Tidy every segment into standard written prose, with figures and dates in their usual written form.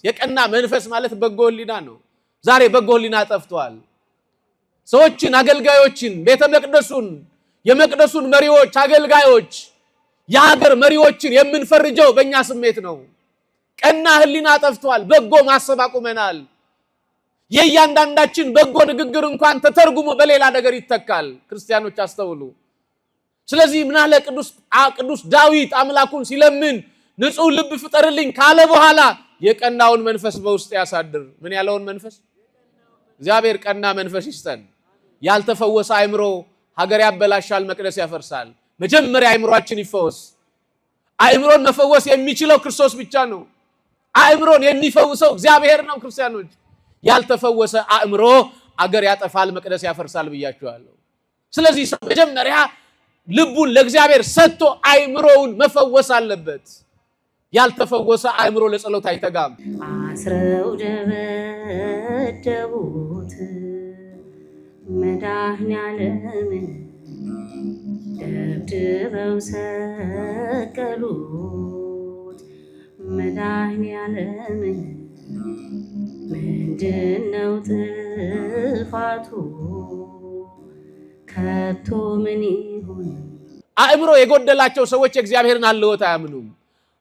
የቀና መንፈስ ማለት በጎ ሕሊና ነው። ዛሬ በጎ ሕሊና ጠፍቷል። ሰዎችን፣ አገልጋዮችን፣ ቤተ መቅደሱን፣ የመቅደሱን መሪዎች፣ አገልጋዮች፣ የሀገር መሪዎችን የምንፈርጀው በእኛ ስሜት ነው። ቀና ሕሊና ጠፍቷል። በጎ ማሰብ አቁመናል። የእያንዳንዳችን በጎ ንግግር እንኳን ተተርጉሞ በሌላ ነገር ይተካል። ክርስቲያኖች አስተውሉ። ስለዚህ ምን አለ ቅዱስ ዳዊት አምላኩን ሲለምን ንጹህ ልብ ፍጠርልኝ ካለ በኋላ የቀናውን መንፈስ በውስጥ ያሳድር። ምን ያለውን መንፈስ? እግዚአብሔር ቀና መንፈስ ይስጠን። ያልተፈወሰ አእምሮ ሀገር ያበላሻል፣ መቅደስ ያፈርሳል። መጀመሪያ አእምሮአችን ይፈወስ። አእምሮን መፈወስ የሚችለው ክርስቶስ ብቻ ነው። አእምሮን የሚፈውሰው እግዚአብሔር ነው። ክርስቲያኖች ያልተፈወሰ አእምሮ አገር ያጠፋል፣ መቅደስ ያፈርሳል ብያችኋለሁ። ስለዚህ ሰው መጀመሪያ ልቡን ለእግዚአብሔር ሰጥቶ አእምሮውን መፈወስ አለበት። ያልተፈወሰ አእምሮ ለጸሎት አይተጋም። አስረው ደበደቡት መድኃኔዓለምን ደብድበው ሰቀሉት መድኃኔዓለምን ምንድነው ጥፋቱ ከቶ ምን ይሁን? አእምሮ የጎደላቸው ሰዎች የእግዚአብሔርን አለወት አያምኑም።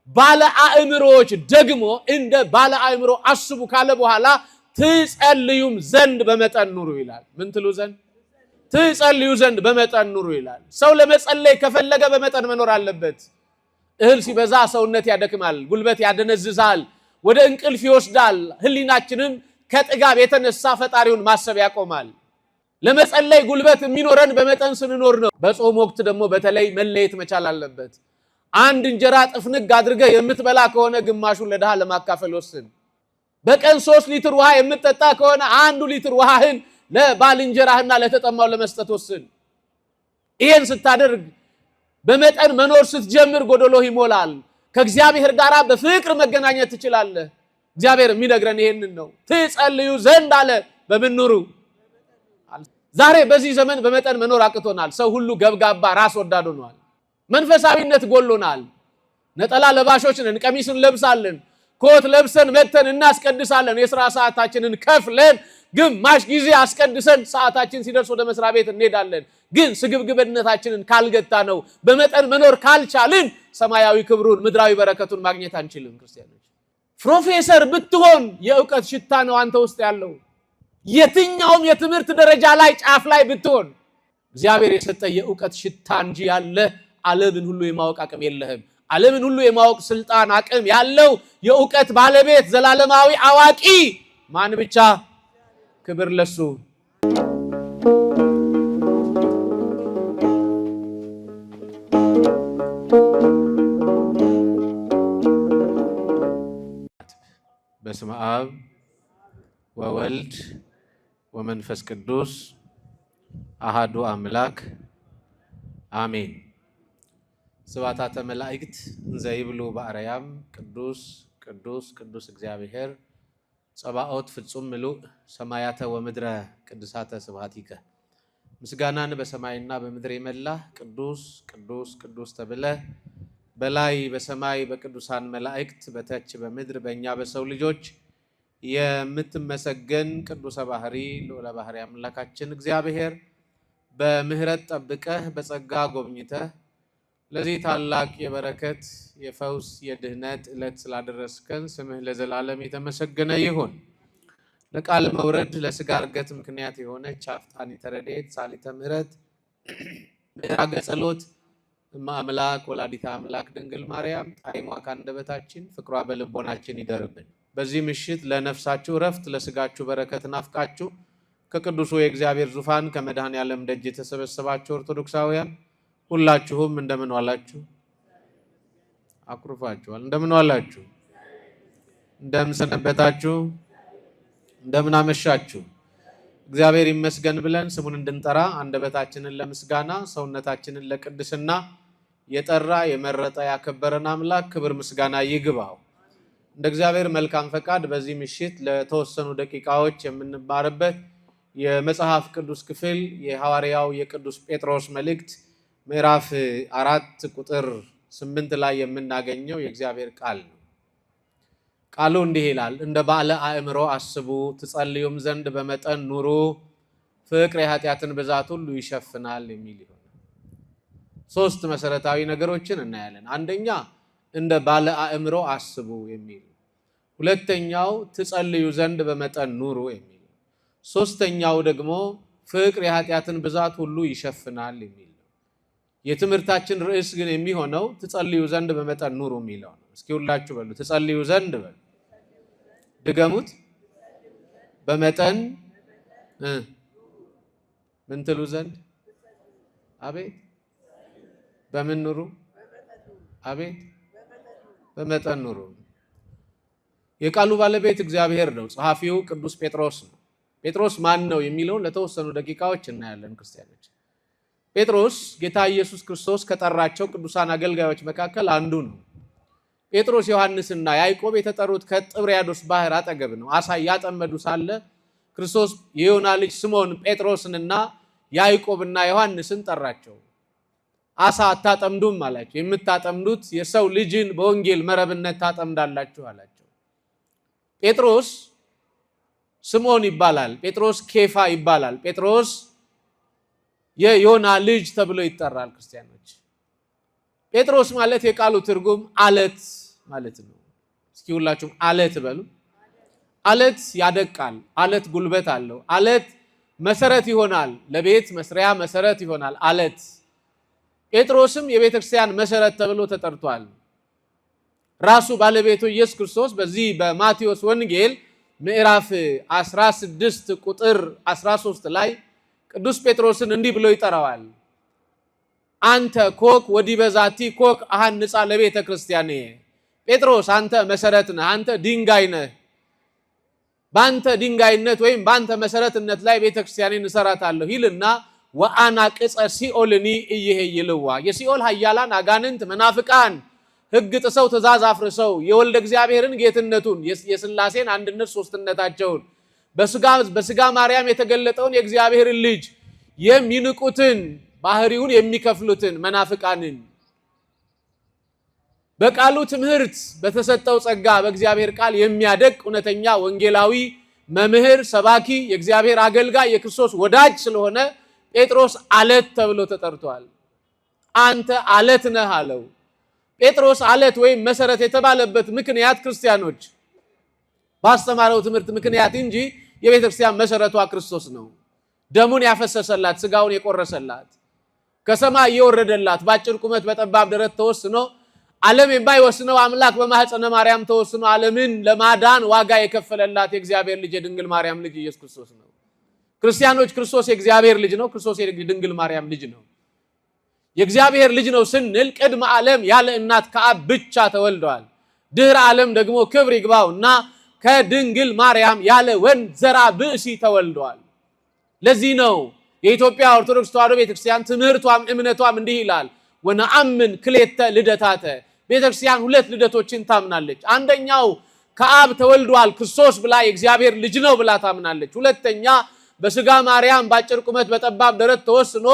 ባለ አእምሮዎች ደግሞ እንደ ባለ አእምሮ አስቡ ካለ በኋላ ትጸልዩም ዘንድ በመጠን ኑሩ ይላል። ምን ትሉ ዘንድ? ትጸልዩ ዘንድ በመጠን ኑሩ ይላል። ሰው ለመጸለይ ከፈለገ በመጠን መኖር አለበት። እህል ሲበዛ ሰውነት ያደክማል፣ ጉልበት ያደነዝዛል፣ ወደ እንቅልፍ ይወስዳል። ሕሊናችንም ከጥጋብ የተነሳ ፈጣሪውን ማሰብ ያቆማል። ለመጸለይ ጉልበት የሚኖረን በመጠን ስንኖር ነው። በጾም ወቅት ደግሞ በተለይ መለየት መቻል አለበት። አንድ እንጀራ ጥፍንግ አድርገህ የምትበላ ከሆነ ግማሹን ለድሃ ለማካፈል ወስን። በቀን 3 ሊትር ውሃ የምትጠጣ ከሆነ 1 ሊትር ውሃህን ለባልንጀራህና ለተጠማው ለመስጠት ወስን። ይሄን ስታደርግ በመጠን መኖር ስትጀምር ጎደሎ ይሞላል። ከእግዚአብሔር ጋር በፍቅር መገናኘት ትችላለህ። እግዚአብሔር የሚነግረን ይሄንን ነው። ትጸልዩ ዘንድ አለ በምን ኑሩ? ዛሬ በዚህ ዘመን በመጠን መኖር አቅቶናል። ሰው ሁሉ ገብጋባ ራስ ወዳድ ሆኗል። መንፈሳዊነት ጎሎናል። ነጠላ ለባሾች ነን፣ ቀሚስ እንለብሳለን፣ ኮት ለብሰን መተን እናስቀድሳለን። የሥራ ሰዓታችንን ከፍለን ግማሽ ጊዜ አስቀድሰን ሰዓታችን ሲደርስ ወደ መስሪያ ቤት እንሄዳለን። ግን ስግብግብነታችንን ካልገታ ነው በመጠን መኖር ካልቻልን ሰማያዊ ክብሩን ምድራዊ በረከቱን ማግኘት አንችልም። ክርስቲያኖች ፕሮፌሰር ብትሆን የእውቀት ሽታ ነው አንተ ውስጥ ያለው። የትኛውም የትምህርት ደረጃ ላይ ጫፍ ላይ ብትሆን እግዚአብሔር የሰጠ የእውቀት ሽታ እንጂ ያለ ዓለምን ሁሉ የማወቅ አቅም የለህም። ዓለምን ሁሉ የማወቅ ስልጣን አቅም ያለው የእውቀት ባለቤት ዘላለማዊ አዋቂ ማን ብቻ? ክብር ለሱ። በስመ አብ ወወልድ ወመንፈስ ቅዱስ አሃዱ አምላክ አሜን። ስብሐተ መላእክት እንዘ ይብሉ በአርያም ቅዱስ ቅዱስ ቅዱስ እግዚአብሔር ጸባኦት ፍጹም ምሉእ ሰማያተ ወምድረ ቅዱሳተ ስብሐቲከ። ምስጋናን በሰማይና በምድር የመላ ቅዱስ ቅዱስ ቅዱስ ተብለ በላይ በሰማይ በቅዱሳን መላእክት በታች በምድር በእኛ በሰው ልጆች የምትመሰገን ቅዱሰ ባህሪ ልዑለ ባህሪ አምላካችን እግዚአብሔር በምህረት ጠብቀህ በጸጋ ጎብኝተህ ለዚህ ታላቅ የበረከት የፈውስ የድህነት ዕለት ስላደረስከን ስምህ ለዘላለም የተመሰገነ ይሁን። ለቃል መውረድ ለስጋ እርገት ምክንያት የሆነች አፍጣኒተ ረድኤት ሳሊተ ምህረት ምዕራገ ጸሎት እመ አምላክ ወላዲተ አምላክ ድንግል ማርያም ጣዕሟ ከአንደበታችን ፍቅሯ በልቦናችን ይደርብን። በዚህ ምሽት ለነፍሳችሁ ረፍት ለስጋችሁ በረከት ናፍቃችሁ ከቅዱሱ የእግዚአብሔር ዙፋን ከመድኃኔዓለም ደጅ የተሰበሰባችሁ ኦርቶዶክሳውያን ሁላችሁም እንደምን ዋላችሁ? አኩርፋችኋል። እንደምን ዋላችሁ? እንደምን ሰነበታችሁ? እንደምን አመሻችሁ? እግዚአብሔር ይመስገን ብለን ስሙን እንድንጠራ አንደበታችንን ለምስጋና ሰውነታችንን ለቅድስና የጠራ የመረጠ ያከበረን አምላክ ክብር ምስጋና ይግባው። እንደ እግዚአብሔር መልካም ፈቃድ በዚህ ምሽት ለተወሰኑ ደቂቃዎች የምንማርበት የመጽሐፍ ቅዱስ ክፍል የሐዋርያው የቅዱስ ጴጥሮስ መልእክት ምዕራፍ 4 ቁጥር 8 ላይ የምናገኘው የእግዚአብሔር ቃል ነው። ቃሉ እንዲህ ይላል፣ እንደ ባለ አእምሮ አስቡ፣ ትጸልዩም ዘንድ በመጠን ኑሩ፣ ፍቅር የኃጢአትን ብዛት ሁሉ ይሸፍናል የሚል ይሆናል። ሶስት መሰረታዊ ነገሮችን እናያለን። አንደኛ እንደ ባለ አእምሮ አስቡ የሚል፣ ሁለተኛው ትጸልዩ ዘንድ በመጠን ኑሩ የሚል፣ ሶስተኛው ደግሞ ፍቅር የኃጢአትን ብዛት ሁሉ ይሸፍናል የሚል። የትምህርታችን ርዕስ ግን የሚሆነው ትጸልዩ ዘንድ በመጠን ኑሩ የሚለው ነው። እስኪ ሁላችሁ በሉ ትጸልዩ ዘንድ በሉ። ድገሙት። በመጠን ምን ትሉ ዘንድ? አቤት። በምን ኑሩ? አቤት። በመጠን ኑሩ። የቃሉ ባለቤት እግዚአብሔር ነው። ጸሐፊው ቅዱስ ጴጥሮስ ነው። ጴጥሮስ ማን ነው የሚለውን ለተወሰኑ ደቂቃዎች እናያለን። ክርስቲያኖች፣ ጴጥሮስ ጌታ ኢየሱስ ክርስቶስ ከጠራቸው ቅዱሳን አገልጋዮች መካከል አንዱ ነው። ጴጥሮስ፣ ዮሐንስና ያዕቆብ የተጠሩት ከጥብርያዶስ ባህር አጠገብ ነው። አሳ እያጠመዱ ሳለ ክርስቶስ የዮና ልጅ ስምዖን ጴጥሮስንና ያዕቆብና ዮሐንስን ጠራቸው። አሳ አታጠምዱም አላቸው። የምታጠምዱት የሰው ልጅን በወንጌል መረብነት ታጠምዳላችሁ አላቸው። ጴጥሮስ ስምዖን ይባላል። ጴጥሮስ ኬፋ ይባላል። ጴጥሮስ የዮና ልጅ ተብሎ ይጠራል። ክርስቲያኖች፣ ጴጥሮስ ማለት የቃሉ ትርጉም አለት ማለት ነው። እስኪ ሁላችሁም አለት በሉ። አለት ያደቃል። አለት ጉልበት አለው። አለት መሰረት ይሆናል። ለቤት መስሪያ መሰረት ይሆናል አለት። ጴጥሮስም የቤተ ክርስቲያን መሰረት ተብሎ ተጠርቷል። ራሱ ባለቤቱ ኢየሱስ ክርስቶስ በዚህ በማቴዎስ ወንጌል ምዕራፍ 16 ቁጥር 13 ላይ ቅዱስ ጴጥሮስን እንዲህ ብሎ ይጠራዋል። አንተ ኮክ ወዲበ ዛቲ ኮክ አሐንጻ ለቤተ ክርስቲያን። ጴጥሮስ አንተ መሰረት ነህ፣ አንተ ድንጋይ ነህ። በአንተ ድንጋይነት ወይም በአንተ መሰረትነት ላይ ቤተ ክርስቲያንን እሰራታለሁ ይልና ወአና ቅጸ ሲኦልኒ እይሄይልዋ። የሲኦል ኃያላን አጋንንት መናፍቃን ሕግ ጥሰው ትእዛዝ አፍርሰው የወልደ እግዚአብሔርን ጌትነቱን የሥላሴን አንድነት ሶስትነታቸውን በስጋ ማርያም የተገለጠውን የእግዚአብሔርን ልጅ የሚንቁትን ባህሪውን የሚከፍሉትን መናፍቃንን በቃሉ ትምህርት በተሰጠው ጸጋ በእግዚአብሔር ቃል የሚያደቅ እውነተኛ ወንጌላዊ መምህር፣ ሰባኪ፣ የእግዚአብሔር አገልጋይ፣ የክርስቶስ ወዳጅ ስለሆነ ጴጥሮስ አለት ተብሎ ተጠርቷል። አንተ አለት ነህ አለው። ጴጥሮስ አለት ወይም መሰረት የተባለበት ምክንያት ክርስቲያኖች ባስተማረው ትምህርት ምክንያት እንጂ የቤተ ክርስቲያን መሰረቷ ክርስቶስ ነው። ደሙን ያፈሰሰላት፣ ስጋውን የቆረሰላት፣ ከሰማይ የወረደላት፣ በአጭር ቁመት በጠባብ ደረት ተወስኖ ዓለም የማይወስነው አምላክ በማኅፀነ ማርያም ተወስኖ ዓለምን ለማዳን ዋጋ የከፈለላት የእግዚአብሔር ልጅ የድንግል ማርያም ልጅ ኢየሱስ ክርስቶስ ነው። ክርስቲያኖች፣ ክርስቶስ የእግዚአብሔር ልጅ ነው። ክርስቶስ የድንግል ማርያም ልጅ ነው። የእግዚአብሔር ልጅ ነው ስንል ቅድመ ዓለም ያለ እናት ከአብ ብቻ ተወልደዋል። ድህረ ዓለም ደግሞ ክብር ይግባውና ከድንግል ማርያም ያለ ወንድ ዘራ ብእሲ ተወልደዋል። ለዚህ ነው የኢትዮጵያ ኦርቶዶክስ ተዋሕዶ ቤተክርስቲያን ትምህርቷም እምነቷም እንዲህ ይላል፣ ወነአምን ክሌተ ልደታተ። ቤተክርስቲያን ሁለት ልደቶችን ታምናለች። አንደኛው ከአብ ተወልዷል ክርስቶስ ብላ የእግዚአብሔር ልጅ ነው ብላ ታምናለች። ሁለተኛ በስጋ ማርያም በአጭር ቁመት በጠባብ ደረት ተወስኖ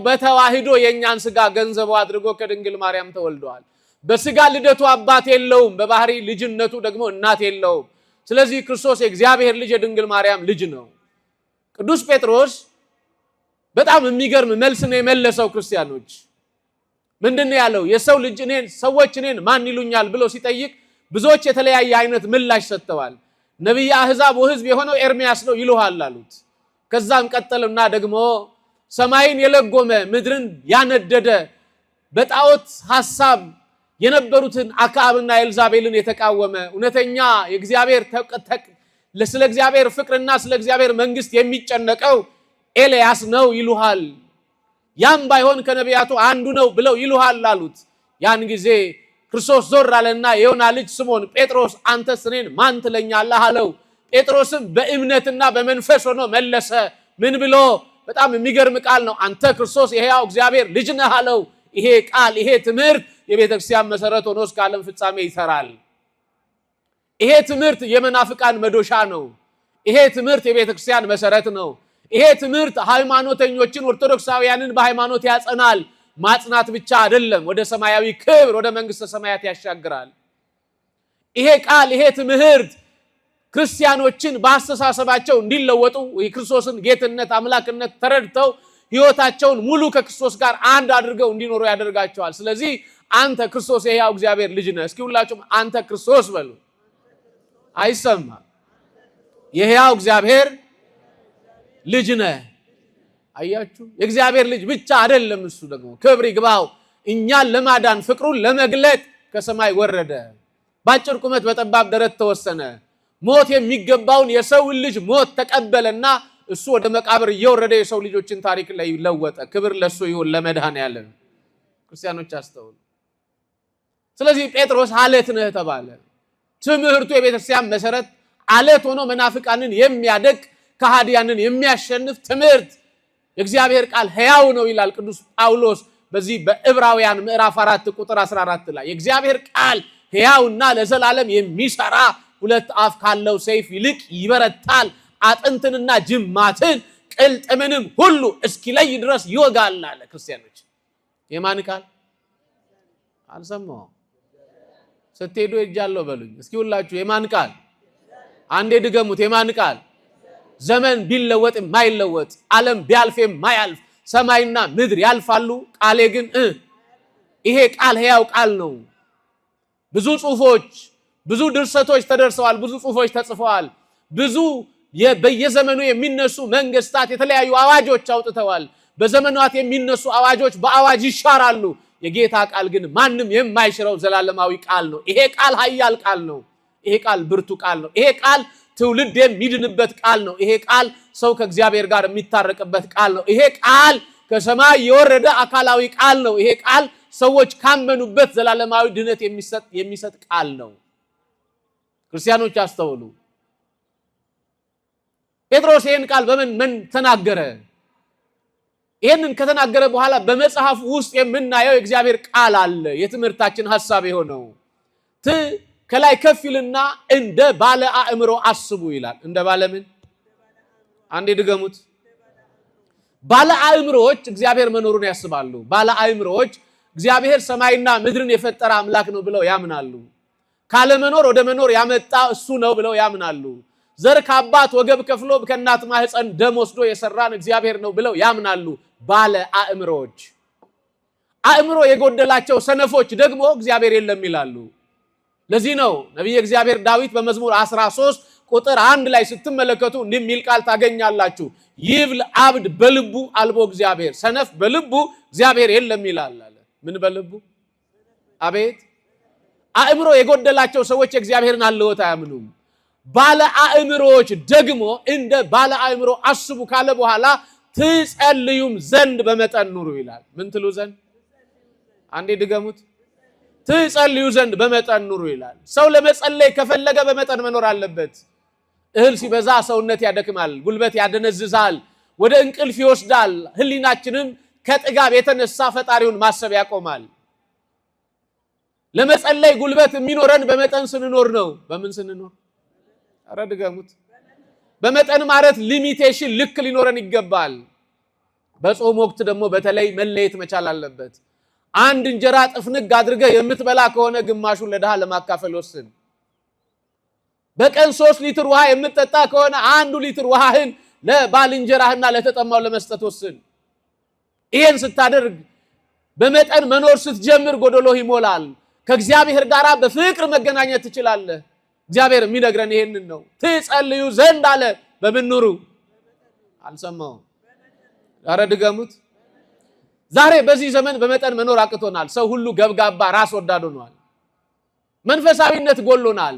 በተዋህዶ የእኛን ስጋ ገንዘቡ አድርጎ ከድንግል ማርያም ተወልደዋል። በስጋ ልደቱ አባት የለውም፣ በባህሪ ልጅነቱ ደግሞ እናት የለውም። ስለዚህ ክርስቶስ የእግዚአብሔር ልጅ የድንግል ማርያም ልጅ ነው። ቅዱስ ጴጥሮስ በጣም የሚገርም መልስ ነው የመለሰው። ክርስቲያኖች፣ ምንድነው ያለው? የሰው ልጅ ሰዎች እኔን ማን ይሉኛል ብሎ ሲጠይቅ ብዙዎች የተለያየ አይነት ምላሽ ሰጥተዋል። ነቢየ አሕዛብ ወሕዝብ የሆነው ኤርምያስ ነው ይሉሃል አሉት። ከዛም ቀጠልና ደግሞ ሰማይን የለጎመ ምድርን ያነደደ በጣዖት ሐሳብ የነበሩትን አክዓብና ኤልዛቤልን የተቃወመ እውነተኛ የእግዚአብሔር ስለ እግዚአብሔር ፍቅርና ስለ እግዚአብሔር መንግስት የሚጨነቀው ኤልያስ ነው ይሉሃል። ያም ባይሆን ከነቢያቱ አንዱ ነው ብለው ይሉሃል አሉት። ያን ጊዜ ክርስቶስ ዞር አለና የዮና ልጅ ስምዖን ጴጥሮስ አንተስ እኔን ማን ትለኛለህ አለው። ጴጥሮስም በእምነትና በመንፈስ ሆኖ መለሰ። ምን ብሎ? በጣም የሚገርም ቃል ነው። አንተ ክርስቶስ የሕያው እግዚአብሔር ልጅ ነህ አለው። ይሄ ቃል ይሄ ትምህርት የቤተ ክርስቲያን መሰረት ሆኖ እስከ ዓለም ፍጻሜ ይሰራል። ይሄ ትምህርት የመናፍቃን መዶሻ ነው። ይሄ ትምህርት የቤተ ክርስቲያን መሰረት ነው። ይሄ ትምህርት ሃይማኖተኞችን ኦርቶዶክሳውያንን በሃይማኖት ያጸናል። ማጽናት ብቻ አይደለም፣ ወደ ሰማያዊ ክብር ወደ መንግስተ ሰማያት ያሻግራል። ይሄ ቃል ይሄ ትምህርት ክርስቲያኖችን በአስተሳሰባቸው እንዲለወጡ የክርስቶስን ጌትነት አምላክነት ተረድተው ሕይወታቸውን ሙሉ ከክርስቶስ ጋር አንድ አድርገው እንዲኖሩ ያደርጋቸዋል። ስለዚህ አንተ ክርስቶስ የሕያው እግዚአብሔር ልጅ ነህ። እስኪ ሁላችሁም አንተ ክርስቶስ በሉ። አይሰማም? የሕያው እግዚአብሔር ልጅ ነህ። አያችሁ፣ የእግዚአብሔር ልጅ ብቻ አይደለም፣ እሱ ደግሞ ክብር ይግባው እኛን ለማዳን ፍቅሩን ለመግለጥ ከሰማይ ወረደ። በአጭር ቁመት በጠባብ ደረት ተወሰነ። ሞት የሚገባውን የሰው ልጅ ሞት ተቀበለና እሱ ወደ መቃብር እየወረደ የሰው ልጆችን ታሪክ ላይ ለወጠ። ክብር ለሱ ይሁን ለመድኃኔዓለም። ክርስቲያኖች አስተውሉ። ስለዚህ ጴጥሮስ አለት ነህ ተባለ። ትምህርቱ የቤተክርስቲያን መሰረት አለት ሆኖ መናፍቃንን የሚያደቅ ከሃዲያንን የሚያሸንፍ ትምህርት የእግዚአብሔር ቃል ሕያው ነው ይላል ቅዱስ ጳውሎስ በዚህ በዕብራውያን ምዕራፍ 4 ቁጥር 14 ላይ የእግዚአብሔር ቃል ሕያውና ለዘላለም የሚሰራ ሁለት አፍ ካለው ሰይፍ ይልቅ ይበረታል፣ አጥንትንና ጅማትን ቅልጥምንም ሁሉ እስኪለይ ድረስ ይወጋል አለ። ክርስቲያኖች የማን ቃል አልሰማው? ስትሄዱ እጃለሁ በሉኝ እስኪ ሁላችሁ የማን ቃል? አንዴ ድገሙት። የማን ቃል? ዘመን ቢለወጥ የማይለወጥ ዓለም ቢያልፍ የማያልፍ ሰማይና ምድር ያልፋሉ፣ ቃሌ ግን ይሄ ቃል ሕያው ቃል ነው። ብዙ ጽሁፎች ብዙ ድርሰቶች ተደርሰዋል፣ ብዙ ጽሁፎች ተጽፈዋል። ብዙ በየዘመኑ የሚነሱ መንግስታት የተለያዩ አዋጆች አውጥተዋል። በዘመናት የሚነሱ አዋጆች በአዋጅ ይሻራሉ። የጌታ ቃል ግን ማንም የማይሽረው ዘላለማዊ ቃል ነው። ይሄ ቃል ኃያል ቃል ነው። ይሄ ቃል ብርቱ ቃል ነው። ይሄ ቃል ትውልድ የሚድንበት ቃል ነው። ይሄ ቃል ሰው ከእግዚአብሔር ጋር የሚታረቅበት ቃል ነው። ይሄ ቃል ከሰማይ የወረደ አካላዊ ቃል ነው። ይሄ ቃል ሰዎች ካመኑበት ዘላለማዊ ድነት የሚሰጥ ቃል ነው። ክርስቲያኖች አስተውሉ። ጴጥሮስ ይህን ቃል በምን ተናገረ? ይህንን ከተናገረ በኋላ በመጽሐፍ ውስጥ የምናየው የእግዚአብሔር ቃል አለ። የትምህርታችን ሐሳብ የሆነው ከላይ ከፊልና እንደ ባለ አእምሮ አስቡ ይላል። እንደ ባለ ምን? አንዴ ድገሙት። ባለ አእምሮዎች እግዚአብሔር መኖሩን ያስባሉ። ባለ አእምሮዎች እግዚአብሔር ሰማይና ምድርን የፈጠረ አምላክ ነው ብለው ያምናሉ። ካለ መኖር ወደ መኖር ያመጣ እሱ ነው ብለው ያምናሉ። ዘር ከአባት ወገብ ከፍሎ ከእናት ማህፀን ደም ወስዶ የሰራን እግዚአብሔር ነው ብለው ያምናሉ። ባለ አእምሮዎች። አእምሮ የጎደላቸው ሰነፎች ደግሞ እግዚአብሔር የለም ይላሉ። ለዚህ ነው ነቢየ እግዚአብሔር ዳዊት በመዝሙር 13 ቁጥር 1 ላይ ስትመለከቱ እንዲህ የሚል ቃል ታገኛላችሁ። ይብል አብድ በልቡ አልቦ እግዚአብሔር፣ ሰነፍ በልቡ እግዚአብሔር የለም ይላል አለ። ምን በልቡ? አቤት! አእምሮ የጎደላቸው ሰዎች የእግዚአብሔርን አለወት አያምኑም። ባለ አእምሮዎች ደግሞ እንደ ባለ አእምሮ አስቡ ካለ በኋላ ትጸልዩም ዘንድ በመጠን ኑሩ ይላል። ምን ትሉ ዘንድ? አንዴ ድገሙት። ትጸልዩ ዘንድ በመጠን ኑሩ ይላል። ሰው ለመጸለይ ከፈለገ በመጠን መኖር አለበት። እህል ሲበዛ ሰውነት ያደክማል፣ ጉልበት ያደነዝዛል፣ ወደ እንቅልፍ ይወስዳል። ህሊናችንም ከጥጋብ የተነሳ ፈጣሪውን ማሰብ ያቆማል። ለመጸለይ ጉልበት የሚኖረን በመጠን ስንኖር ነው። በምን ስንኖር? ኧረ ድገሙት። በመጠን ማለት ሊሚቴሽን ልክ ሊኖረን ይገባል። በጾም ወቅት ደግሞ በተለይ መለየት መቻል አለበት። አንድ እንጀራ ጥፍንግ አድርገህ የምትበላ ከሆነ ግማሹን ለድሃ ለማካፈል ወስን። በቀን 3 ሊትር ውሃ የምትጠጣ ከሆነ 1 ሊትር ውሃህን ለባልንጀራህና ለተጠማው ለመስጠት ወስን። ይሄን ስታደርግ በመጠን መኖር ስትጀምር ጎደሎህ ይሞላል። ከእግዚአብሔር ጋር በፍቅር መገናኘት ትችላለህ። እግዚአብሔር የሚነግረን ይሄንን ነው። ትጸልዩ ዘንድ አለ። በምን ኑሩ? አልሰማው። ኧረ ድገሙት። ዛሬ በዚህ ዘመን በመጠን መኖር አቅቶናል። ሰው ሁሉ ገብጋባ ራስ ወዳድ ሆኗል። መንፈሳዊነት ጎሎናል።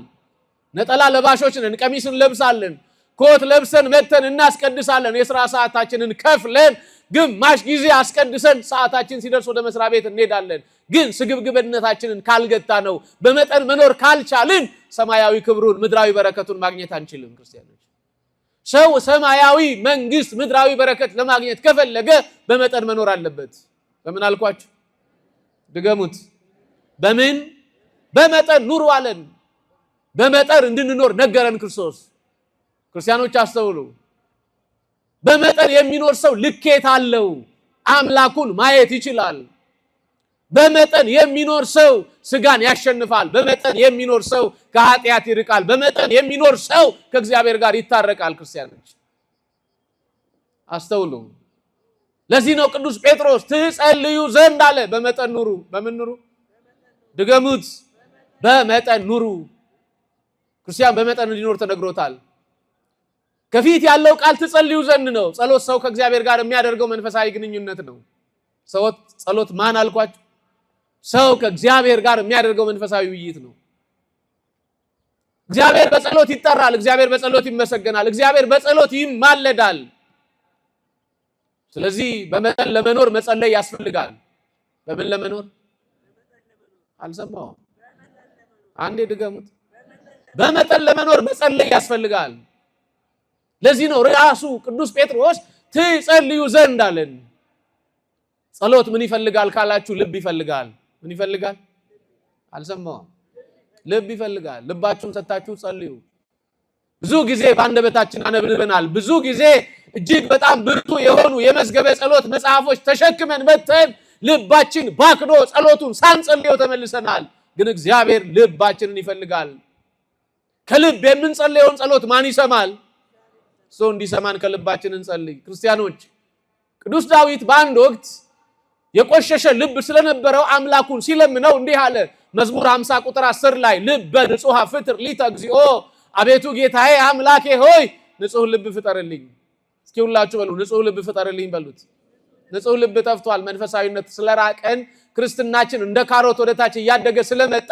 ነጠላ ለባሾች ነን። ቀሚስ እንለብሳለን፣ ኮት ለብሰን መተን እናስቀድሳለን። የሥራ ሰዓታችንን ከፍለን ግማሽ ጊዜ አስቀድሰን ሰዓታችን ሲደርስ ወደ መስሪያ ቤት እንሄዳለን። ግን ስግብግብነታችንን ካልገታ ነው በመጠን መኖር ካልቻልን ሰማያዊ ክብሩን ምድራዊ በረከቱን ማግኘት አንችልም። ክርስቲያኖች ሰው ሰማያዊ መንግስት ምድራዊ በረከት ለማግኘት ከፈለገ በመጠን መኖር አለበት። በምን አልኳችሁ? ድገሙት። በምን? በመጠን ኑሩ አለን። በመጠን እንድንኖር ነገረን ክርስቶስ። ክርስቲያኖች አስተውሉ። በመጠን የሚኖር ሰው ልኬት አለው። አምላኩን ማየት ይችላል። በመጠን የሚኖር ሰው ስጋን ያሸንፋል። በመጠን የሚኖር ሰው ከኃጢአት ይርቃል። በመጠን የሚኖር ሰው ከእግዚአብሔር ጋር ይታረቃል። ክርስቲያኖች አስተውሉ። ለዚህ ነው ቅዱስ ጴጥሮስ ትጸልዩ ዘንድ አለ። በመጠን ኑሩ። በምን ኑሩ? ድገሙት። በመጠን ኑሩ። ክርስቲያን በመጠን እንዲኖር ተነግሮታል። ከፊት ያለው ቃል ትጸልዩ ዘንድ ነው። ጸሎት ሰው ከእግዚአብሔር ጋር የሚያደርገው መንፈሳዊ ግንኙነት ነው። ጸሎት ማን አልኳችሁ? ሰው ከእግዚአብሔር ጋር የሚያደርገው መንፈሳዊ ውይይት ነው። እግዚአብሔር በጸሎት ይጠራል። እግዚአብሔር በጸሎት ይመሰገናል። እግዚአብሔር በጸሎት ይማለዳል። ስለዚህ በመጠን ለመኖር መጸለይ ያስፈልጋል። በምን ለመኖር? አልሰማሁም። አንዴ ድገሙት። በመጠን ለመኖር መጸለይ ያስፈልጋል። ለዚህ ነው ራሱ ቅዱስ ጴጥሮስ ትጸልዩ ዘንድ አለን። ጸሎት ምን ይፈልጋል ካላችሁ፣ ልብ ይፈልጋል። ምን ይፈልጋል? አልሰማሁም። ልብ ይፈልጋል። ልባችሁን ሰጥታችሁ ጸልዩ። ብዙ ጊዜ በአንደበታችን አነብንበናል። ብዙ ጊዜ እጅግ በጣም ብርቱ የሆኑ የመዝገበ ጸሎት መጽሐፎች ተሸክመን መተን ልባችን ባክኖ ጸሎቱን ሳንጸልየው ተመልሰናል። ግን እግዚአብሔር ልባችንን ይፈልጋል። ከልብ የምንጸልየውን ጸሎት ማን ይሰማል? ሰው እንዲሰማን ከልባችን እንጸልይ። ክርስቲያኖች፣ ቅዱስ ዳዊት በአንድ ወቅት የቆሸሸ ልብ ስለነበረው አምላኩን ሲለምነው እንዲህ አለ። መዝሙር 50 ቁጥር 10 ላይ ልበ ንጹሐ ፍጥር ሊተ እግዚኦ፣ አቤቱ ጌታዬ አምላኬ ሆይ ንጹህ ልብ ፍጠርልኝ። እስኪ ሁላችሁ በሉ ንጹህ ልብ ፍጠርልኝ በሉት። ንጹህ ልብ ጠፍቷል። መንፈሳዊነት ስለራቀን ክርስትናችን እንደ ካሮት ወደታች እያደገ ስለመጣ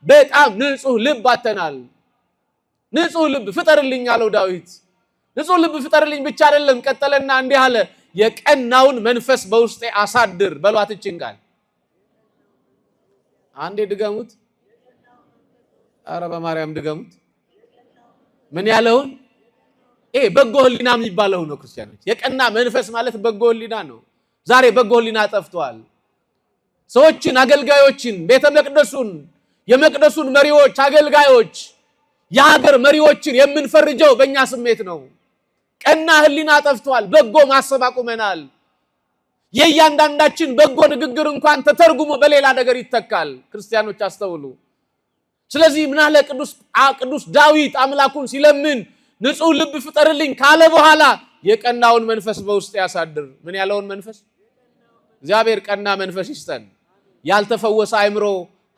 በጣም ንጹህ ልብ አተናል። ንጹህ ልብ ፍጠርልኝ አለው ዳዊት። ንጹህ ልብ ፍጠርልኝ ብቻ አይደለም፣ ቀጠለና እንዲህ አለ፣ የቀናውን መንፈስ በውስጤ አሳድር። በሏት እችን ቃል አንዴ ድገሙት። ኧረ በማርያም ድገሙት። ምን ያለውን? በጎ ህሊና የሚባለው ነው። ክርስቲያኖች፣ የቀና መንፈስ ማለት በጎ ህሊና ነው። ዛሬ በጎ ህሊና ጠፍቷል። ሰዎችን፣ አገልጋዮችን፣ ቤተ መቅደሱን፣ የመቅደሱን መሪዎች፣ አገልጋዮች፣ የሀገር መሪዎችን የምንፈርጀው በእኛ ስሜት ነው። ቀና ህሊና ጠፍቷል። በጎ ማሰብ አቁመናል። የእያንዳንዳችን በጎ ንግግር እንኳን ተተርጉሞ በሌላ ነገር ይተካል። ክርስቲያኖች አስተውሉ። ስለዚህ ምን አለ ቅዱስ ዳዊት አምላኩን ሲለምን ንጹህ ልብ ፍጠርልኝ ካለ በኋላ የቀናውን መንፈስ በውስጥ ያሳድር። ምን ያለውን መንፈስ? እግዚአብሔር ቀና መንፈስ ይስጠን። ያልተፈወሰ አእምሮ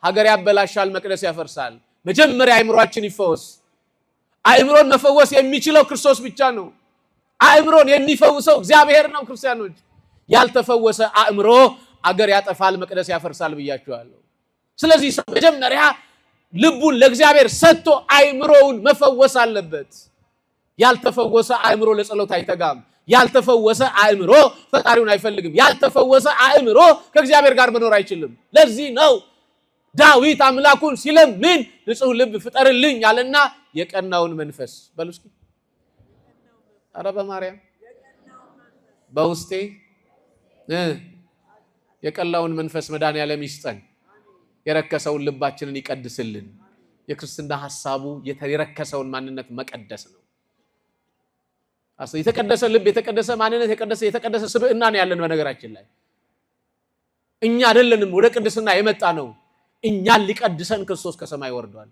ሀገር ያበላሻል፣ መቅደስ ያፈርሳል። መጀመሪያ አእምሮአችን ይፈወስ። አእምሮን መፈወስ የሚችለው ክርስቶስ ብቻ ነው። አእምሮን የሚፈውሰው እግዚአብሔር ነው። ክርስቲያኖች፣ ያልተፈወሰ አእምሮ አገር ያጠፋል፣ መቅደስ ያፈርሳል ብያችኋለሁ። ስለዚህ ሰው መጀመሪያ ልቡን ለእግዚአብሔር ሰጥቶ አእምሮውን መፈወስ አለበት። ያልተፈወሰ አእምሮ ለጸሎት አይተጋም። ያልተፈወሰ አእምሮ ፈጣሪውን አይፈልግም። ያልተፈወሰ አእምሮ ከእግዚአብሔር ጋር መኖር አይችልም። ለዚህ ነው ዳዊት አምላኩን ሲለምን ንጹህ ልብ ፍጠርልኝ ያለና የቀናውን መንፈስ በሉ እስኪ። ኧረ በማርያም በውስጤ የቀናውን መንፈስ መድኃኒዓለም ይስጠን። የረከሰውን ልባችንን ይቀድስልን። የክርስትና ሐሳቡ የረከሰውን ማንነት መቀደስ ነው። የተቀደሰ ልብ፣ የተቀደሰ ማንነት፣ የተቀደሰ ስብዕና ነው ያለን። በነገራችን ላይ እኛ አይደለንም ወደ ቅድስና የመጣ ነው። እኛን ሊቀድሰን ክርስቶስ ከሰማይ ወርዷል።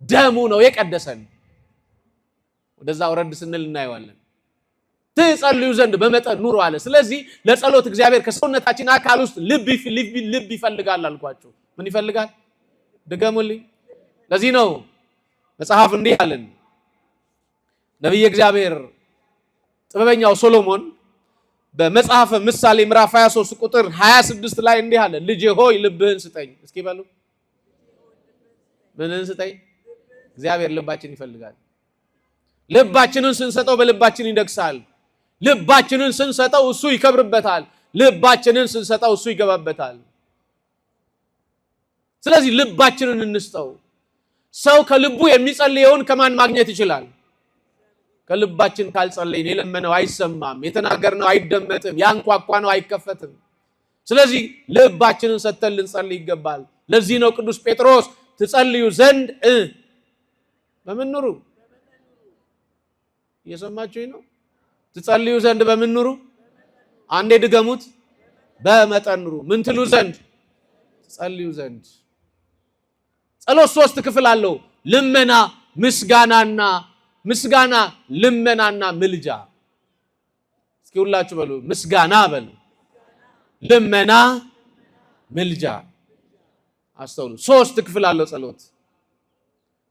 ደሙ ነው የቀደሰን። ወደዛ ወረድ ስንል እናየዋለን። ትጸልዩ ዘንድ በመጠን ኑሩ አለ። ስለዚህ ለጸሎት እግዚአብሔር ከሰውነታችን አካል ውስጥ ልብ ይፈልጋል አልኳቸው። ምን ይፈልጋል? ድገሙልኝ። ለዚህ ነው መጽሐፍ እንዲህ አለን። ነቢየ እግዚአብሔር ጥበበኛው ሶሎሞን በመጽሐፈ ምሳሌ ምዕራፍ 23 ቁጥር 26 ላይ እንዲህ አለ፣ ልጄ ሆይ ልብህን ስጠኝ። እስኪ በሉ ምንን ስጠኝ? እግዚአብሔር ልባችን ይፈልጋል። ልባችንን ስንሰጠው በልባችን ይደግሳል። ልባችንን ስንሰጠው እሱ ይከብርበታል። ልባችንን ስንሰጠው እሱ ይገባበታል። ስለዚህ ልባችንን እንስጠው። ሰው ከልቡ የሚጸልየውን ከማን ማግኘት ይችላል? ከልባችን ካልጸለይን የለመነው አይሰማም፣ የተናገርነው አይደመጥም፣ ያንኳኳነው አይከፈትም። ስለዚህ ልባችንን ሰጥተን ልንጸልይ ይገባል። ለዚህ ነው ቅዱስ ጴጥሮስ ትጸልዩ ዘንድ በምን ኑሩ? እየሰማችሁኝ ነው? ትጸልዩ ዘንድ በምን ኑሩ? አንዴ ድገሙት። በመጠን ኑሩ። ምን ትሉ ዘንድ? ትጸልዩ ዘንድ። ጸሎት ሶስት ክፍል አለው። ልመና፣ ምስጋና፣ ልመናና ምልጃ። እስኪ ሁላችሁ በሉ ምስጋና በሉ፣ ልመና፣ ምልጃ። አስተውሉ። ሶስት ክፍል አለው ጸሎት።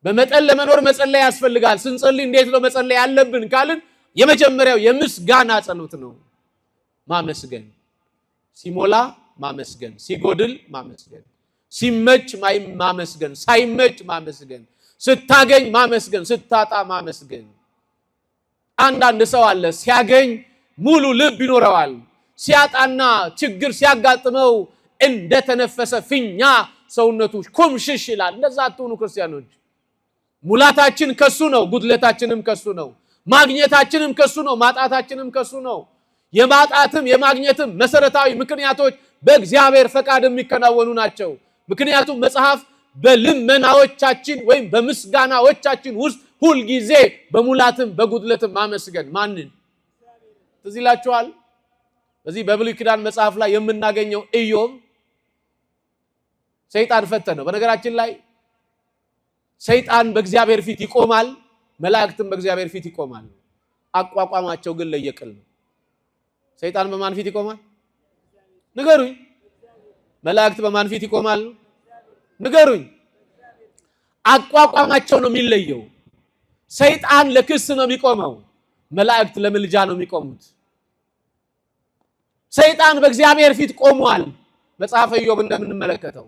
በመጠን ለመኖር መጸለይ ያስፈልጋል። ስንጸልይ እንዴት ነው መጸለይ ያለብን ካልን የመጀመሪያው የምስጋና ጸሎት ነው። ማመስገን፣ ሲሞላ ማመስገን፣ ሲጎድል ማመስገን፣ ሲመች ማመስገን፣ ሳይመች ማመስገን፣ ስታገኝ ማመስገን፣ ስታጣ ማመስገን። አንዳንድ ሰው አለ ሲያገኝ ሙሉ ልብ ይኖረዋል፣ ሲያጣና ችግር ሲያጋጥመው እንደተነፈሰ ፊኛ ሰውነቱ ኩምሽሽ ይላል። እንደዛ አትሁኑ ክርስቲያኖች። ሙላታችን ከሱ ነው፣ ጉድለታችንም ከሱ ነው። ማግኘታችንም ከሱ ነው፣ ማጣታችንም ከሱ ነው። የማጣትም የማግኘትም መሰረታዊ ምክንያቶች በእግዚአብሔር ፈቃድ የሚከናወኑ ናቸው። ምክንያቱም መጽሐፍ በልመናዎቻችን ወይም በምስጋናዎቻችን ውስጥ ሁልጊዜ በሙላትም በጉድለትም ማመስገን ማንን ትዝ ይላችኋል? በዚህ በብሉይ ኪዳን መጽሐፍ ላይ የምናገኘው ኢዮብ ሰይጣን ፈተነው። በነገራችን ላይ ሰይጣን በእግዚአብሔር ፊት ይቆማል፣ መላእክትም በእግዚአብሔር ፊት ይቆማል። አቋቋማቸው ግን ለየቅል ነው። ሰይጣን በማን ፊት ይቆማል? ንገሩኝ። መላእክት በማን ፊት ይቆማል? ንገሩኝ። አቋቋማቸው ነው የሚለየው። ሰይጣን ለክስ ነው የሚቆመው፣ መላእክት ለምልጃ ነው የሚቆሙት። ሰይጣን በእግዚአብሔር ፊት ቆሟል። መጽሐፈ ኢዮብ እንደምንመለከተው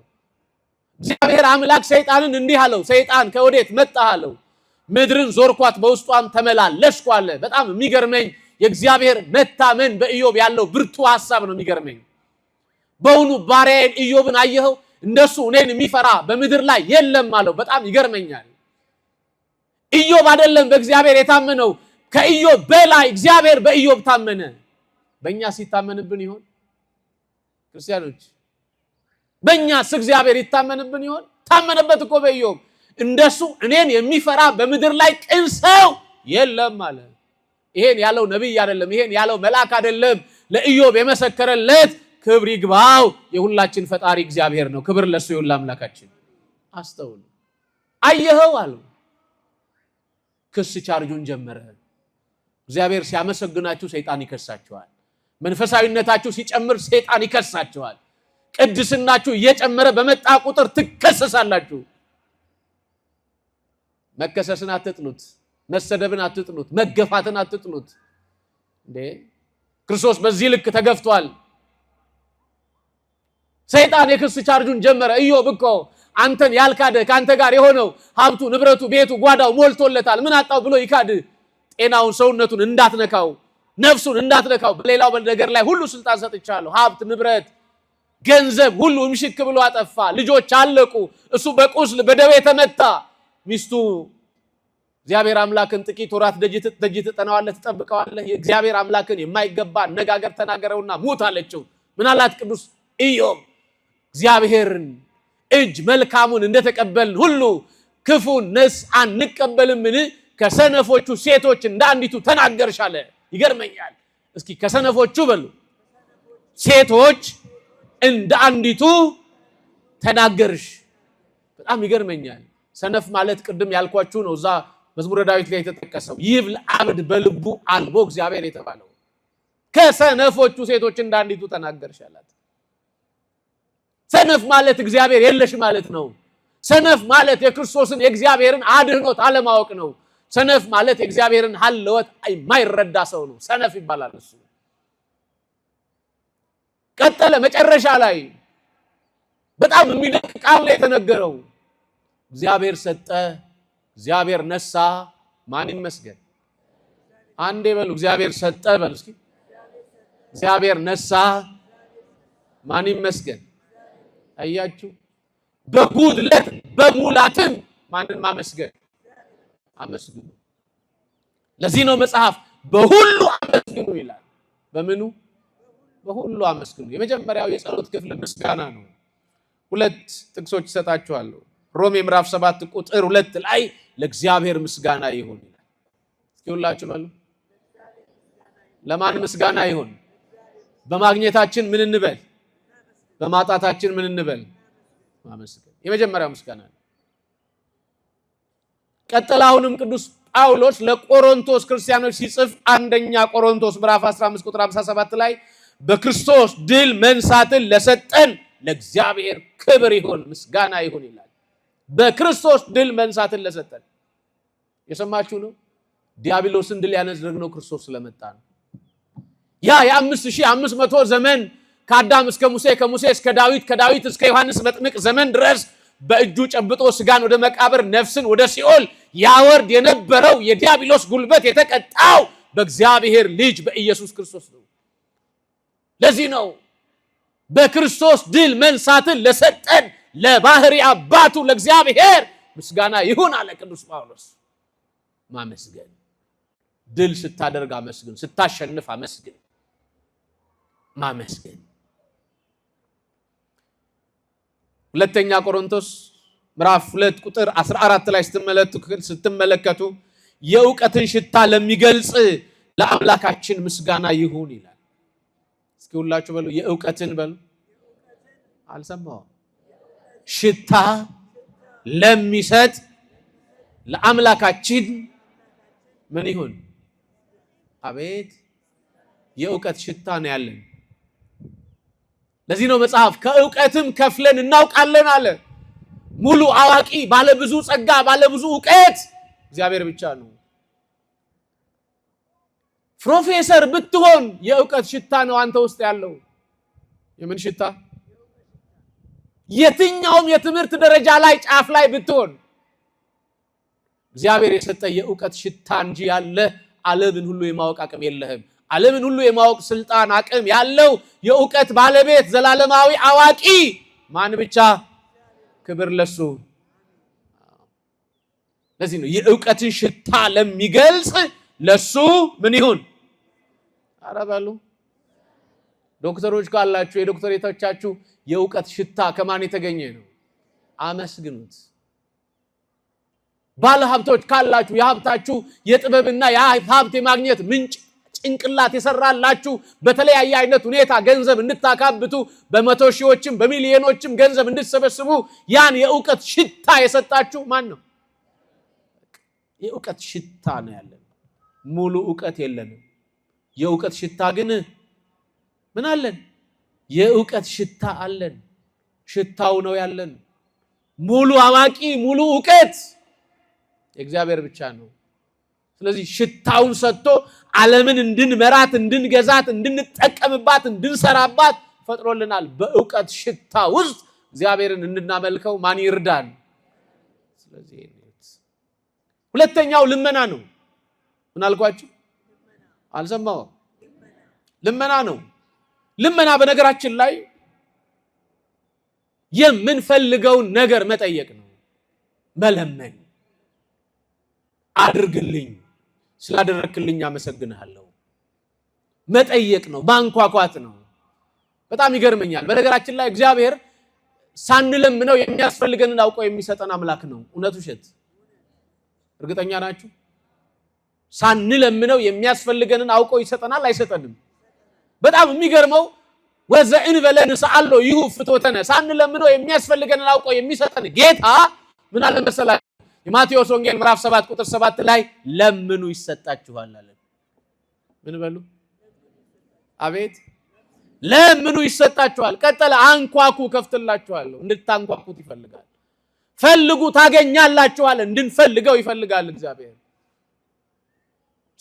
እግዚአብሔር አምላክ ሰይጣንን እንዲህ አለው፣ ሰይጣን ከወዴት መጣህ አለው። ምድርን ዞርኳት በውስጧም ተመላለስኩ አለ። በጣም የሚገርመኝ የእግዚአብሔር መታመን በኢዮብ ያለው ብርቱ ሐሳብ ነው የሚገርመኝ። በእውኑ ባሪያዬን ኢዮብን አየኸው? እንደሱ እኔን የሚፈራ በምድር ላይ የለም አለው። በጣም ይገርመኛል። ኢዮብ አይደለም በእግዚአብሔር የታመነው፣ ከኢዮብ በላይ እግዚአብሔር በኢዮብ ታመነ። በእኛ ሲታመንብን ይሆን ክርስቲያኖች? በእኛስ እግዚአብሔር ይታመንብን ይሆን? ታመነበት እኮ በኢዮብ። እንደሱ እኔን የሚፈራ በምድር ላይ ቅን ሰው የለም አለ። ይሄን ያለው ነቢይ አይደለም፣ ይሄን ያለው መልአክ አይደለም። ለኢዮብ የመሰከረለት ክብር ይግባው የሁላችን ፈጣሪ እግዚአብሔር ነው። ክብር ለሱ ይሁን ለአምላካችን። አስተውሉ። አየኸው አለው። ክስ ቻርጁን ጀመረ። እግዚአብሔር ሲያመሰግናችሁ ሰይጣን ይከሳችኋል። መንፈሳዊነታችሁ ሲጨምር ሰይጣን ይከሳችኋል። ቅድስናችሁ እየጨመረ በመጣ ቁጥር ትከሰሳላችሁ። መከሰስን አትጥሉት፣ መሰደብን አትጥሉት፣ መገፋትን አትጥሉት። እንዴ ክርስቶስ በዚህ ልክ ተገፍቷል። ሰይጣን የክስ ቻርጁን ጀመረ። ኢዮብ እኮ አንተን ያልካደ ከአንተ ጋር የሆነው ሀብቱ፣ ንብረቱ፣ ቤቱ፣ ጓዳው ሞልቶለታል። ምን አጣው ብሎ ይካድ? ጤናውን፣ ሰውነቱን እንዳትነካው፣ ነፍሱን እንዳትነካው በሌላው ነገር ላይ ሁሉ ስልጣን ሰጥቻለሁ። ሀብት፣ ንብረት፣ ገንዘብ ሁሉ እምሽክ ብሎ አጠፋ። ልጆች አለቁ። እሱ በቁስል በደዌ ተመታ። ሚስቱ እግዚአብሔር አምላክን ጥቂት ወራት ደጅ ትጠናዋለህ፣ ትጠብቀዋለህ። የእግዚአብሔር አምላክን የማይገባ አነጋገር ተናገረውና ሙት አለችው። ምን አላት ቅዱስ ኢዮብ? እግዚአብሔርን እጅ መልካሙን እንደተቀበልን ሁሉ ክፉን ነስ አንቀበልምን? ከሰነፎቹ ሴቶች እንደ አንዲቱ ተናገርሽ አለ። ይገርመኛል። እስኪ ከሰነፎቹ በሉ ሴቶች እንደ አንዲቱ ተናገርሽ። በጣም ይገርመኛል። ሰነፍ ማለት ቅድም ያልኳችሁ ነው። እዛ መዝሙረ ዳዊት ላይ የተጠቀሰው ይብል አብድ በልቡ አልቦ እግዚአብሔር የተባለው ከሰነፎቹ ሴቶች እንደ አንዲቱ ተናገርሽ አላት። ሰነፍ ማለት እግዚአብሔር የለሽ ማለት ነው። ሰነፍ ማለት የክርስቶስን የእግዚአብሔርን አድህኖት አለማወቅ ነው። ሰነፍ ማለት የእግዚአብሔርን ሀልወት የማይረዳ ሰው ነው። ሰነፍ ይባላል እሱ። ቀጠለ። መጨረሻ ላይ በጣም የሚደንቅ ቃል ላይ የተነገረው እግዚአብሔር ሰጠ፣ እግዚአብሔር ነሳ፣ ማን ይመስገን? አንዴ በሉ እግዚአብሔር ሰጠ በሉ እስኪ። እግዚአብሔር ነሳ፣ ማን ይመስገን? አያችሁ፣ በጉድለት በሙላትም ማንን ማመስገን? አመስግኑ። ለዚህ ነው መጽሐፍ በሁሉ አመስግኑ ይላል። በምኑ? በሁሉ አመስግኑ። የመጀመሪያው የጸሎት ክፍል ምስጋና ነው። ሁለት ጥቅሶች እሰጣችኋለሁ። ሮሜ ምዕራፍ 7 ቁጥር 2 ላይ ለእግዚአብሔር ምስጋና ይሁን ይላል። እስኪ ሁላችሁ በሉ ለማን ምስጋና ይሁን? በማግኘታችን ምን እንበል? በማጣታችን ምን እንበል? ማመስገን። የመጀመሪያው ምስጋና ነው። ቀጥላውንም ቅዱስ ጳውሎስ ለቆሮንቶስ ክርስቲያኖች ሲጽፍ አንደኛ ቆሮንቶስ ምዕራፍ 15 ቁጥር 57 ላይ በክርስቶስ ድል መንሳትን ለሰጠን ለእግዚአብሔር ክብር ይሁን ምስጋና ይሁን ይላል። በክርስቶስ ድል መንሳትን ለሰጠን የሰማችሁ ነው። ዲያብሎስን ድል ያነደግነው ክርስቶስ ስለመጣ ነው። ያ የ5500 ዘመን ከአዳም እስከ ሙሴ ከሙሴ እስከ ዳዊት ከዳዊት እስከ ዮሐንስ መጥምቅ ዘመን ድረስ በእጁ ጨብጦ ስጋን ወደ መቃብር ነፍስን ወደ ሲኦል ያወርድ የነበረው የዲያብሎስ ጉልበት የተቀጣው በእግዚአብሔር ልጅ በኢየሱስ ክርስቶስ ነው። ለዚህ ነው በክርስቶስ ድል መንሳትን ለሰጠን ለባህሪ አባቱ ለእግዚአብሔር ምስጋና ይሁን አለ ቅዱስ ጳውሎስ። ማመስገን፣ ድል ስታደርግ አመስግን፣ ስታሸንፍ አመስግን። ማመስገን። ሁለተኛ ቆሮንቶስ ምዕራፍ 2 ቁጥር 14 ላይ ስትመለከቱ የእውቀትን ሽታ ለሚገልጽ ለአምላካችን ምስጋና ይሁን ይላል። እስኪ ሁላችሁ በሉ የእውቀትን በሉ። አልሰማሁም። ሽታ ለሚሰጥ ለአምላካችን ምን ይሁን? አቤት የእውቀት ሽታ ነው ያለን። ለዚህ ነው መጽሐፍ ከእውቀትም ከፍለን እናውቃለን አለ። ሙሉ አዋቂ ባለ ብዙ ጸጋ ባለ ብዙ እውቀት እግዚአብሔር ብቻ ነው። ፕሮፌሰር ብትሆን የእውቀት ሽታ ነው አንተ ውስጥ ያለው። የምን ሽታ? የትኛውም የትምህርት ደረጃ ላይ ጫፍ ላይ ብትሆን እግዚአብሔር የሰጠ የእውቀት ሽታ እንጂ ያለ ዓለምን ሁሉ የማወቅ አቅም የለህም። ዓለምን ሁሉ የማወቅ ስልጣን አቅም ያለው የእውቀት ባለቤት ዘላለማዊ አዋቂ ማን ብቻ? ክብር ለሱ። ለዚህ ነው የእውቀትን ሽታ ለሚገልጽ ለሱ ምን ይሁን? ኧረ በሉ ዶክተሮች ካላችሁ የዶክተሬቶቻችሁ የእውቀት ሽታ ከማን የተገኘ ነው? አመስግኑት። ባለ ሀብቶች ካላችሁ የሀብታችሁ የጥበብና የሀብት የማግኘት ምንጭ ጭንቅላት የሰራላችሁ በተለያየ አይነት ሁኔታ ገንዘብ እንድታካብቱ በመቶ ሺዎችም በሚሊዮኖችም ገንዘብ እንድትሰበስቡ ያን የእውቀት ሽታ የሰጣችሁ ማን ነው? የእውቀት ሽታ ነው ያለን። ሙሉ እውቀት የለንም። የእውቀት ሽታ ግን ምን አለን? የእውቀት ሽታ አለን። ሽታው ነው ያለን። ሙሉ አዋቂ ሙሉ እውቀት የእግዚአብሔር ብቻ ነው። ስለዚህ ሽታውን ሰጥቶ ዓለምን እንድንመራት እንድንገዛት እንድንጠቀምባት እንድንሰራባት ፈጥሮልናል። በእውቀት ሽታ ውስጥ እግዚአብሔርን እንድናመልከው ማን ይርዳን? ስለዚህ ሁለተኛው ልመና ነው። ምን አልኳችሁ? አልሰማሁም። ልመና ነው። ልመና በነገራችን ላይ የምንፈልገውን ነገር መጠየቅ ነው። መለመን፣ አድርግልኝ፣ ስላደረክልኝ አመሰግንሃለሁ መጠየቅ ነው። ማንኳኳት ነው። በጣም ይገርመኛል። በነገራችን ላይ እግዚአብሔር ሳንለምነው የሚያስፈልገንን አውቆ የሚሰጠን አምላክ ነው። እውነት ውሸት? እርግጠኛ ናችሁ? ሳንለምነው የሚያስፈልገንን አውቆ ይሰጠናል አይሰጠንም? በጣም የሚገርመው ወዘእንበለ ንስአሎ ይሁ ፍትወተነ ሳንለምነው የሚያስፈልገንን አውቆ የሚሰጠን ጌታ ምን አለ መሰላችሁ? የማቴዎስ ወንጌል ምዕራፍ 7 ቁጥር 7 ላይ ለምኑ ይሰጣችኋል አለ። ምን በሉ? አቤት ለምኑ ይሰጣችኋል። ቀጠለ አንኳኩ ከፍትላችኋለሁ። እንድታንኳኩት ይፈልጋል። ፈልጉ ታገኛላችኋል። እንድንፈልገው ይፈልጋል እግዚአብሔር።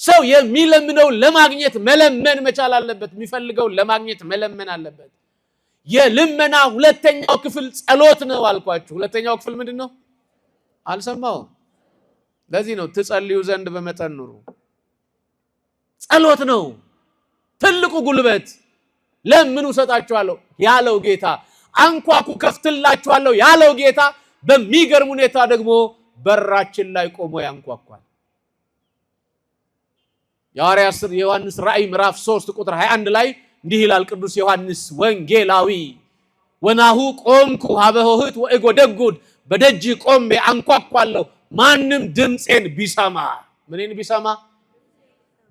ሰው የሚለምነው ለማግኘት መለመን መቻል አለበት። የሚፈልገው ለማግኘት መለመን አለበት። የልመና ሁለተኛው ክፍል ጸሎት ነው አልኳችሁ። ሁለተኛው ክፍል ምንድነው? አልሰማሁም። ለዚህ ነው ትጸልዩ ዘንድ በመጠን ኑሩ። ጸሎት ነው ትልቁ ጉልበት። ለምኑ እሰጣችኋለሁ ያለው ጌታ፣ አንኳኩ ከፍትላችኋለሁ ያለው ጌታ በሚገርም ሁኔታ ደግሞ በራችን ላይ ቆሞ ያንኳኳል። የዮሐንስ ራእይ ምዕራፍ 3 ቁጥር 21 ላይ እንዲህ ይላል ቅዱስ ዮሐንስ ወንጌላዊ ወናሁ ቆምኩ ሀበ ኆኅት ወእጎደጉድ በደጅ ቆሜ አንኳኳለሁ ማንም ድምፄን ቢሰማ ምንን ቢሰማ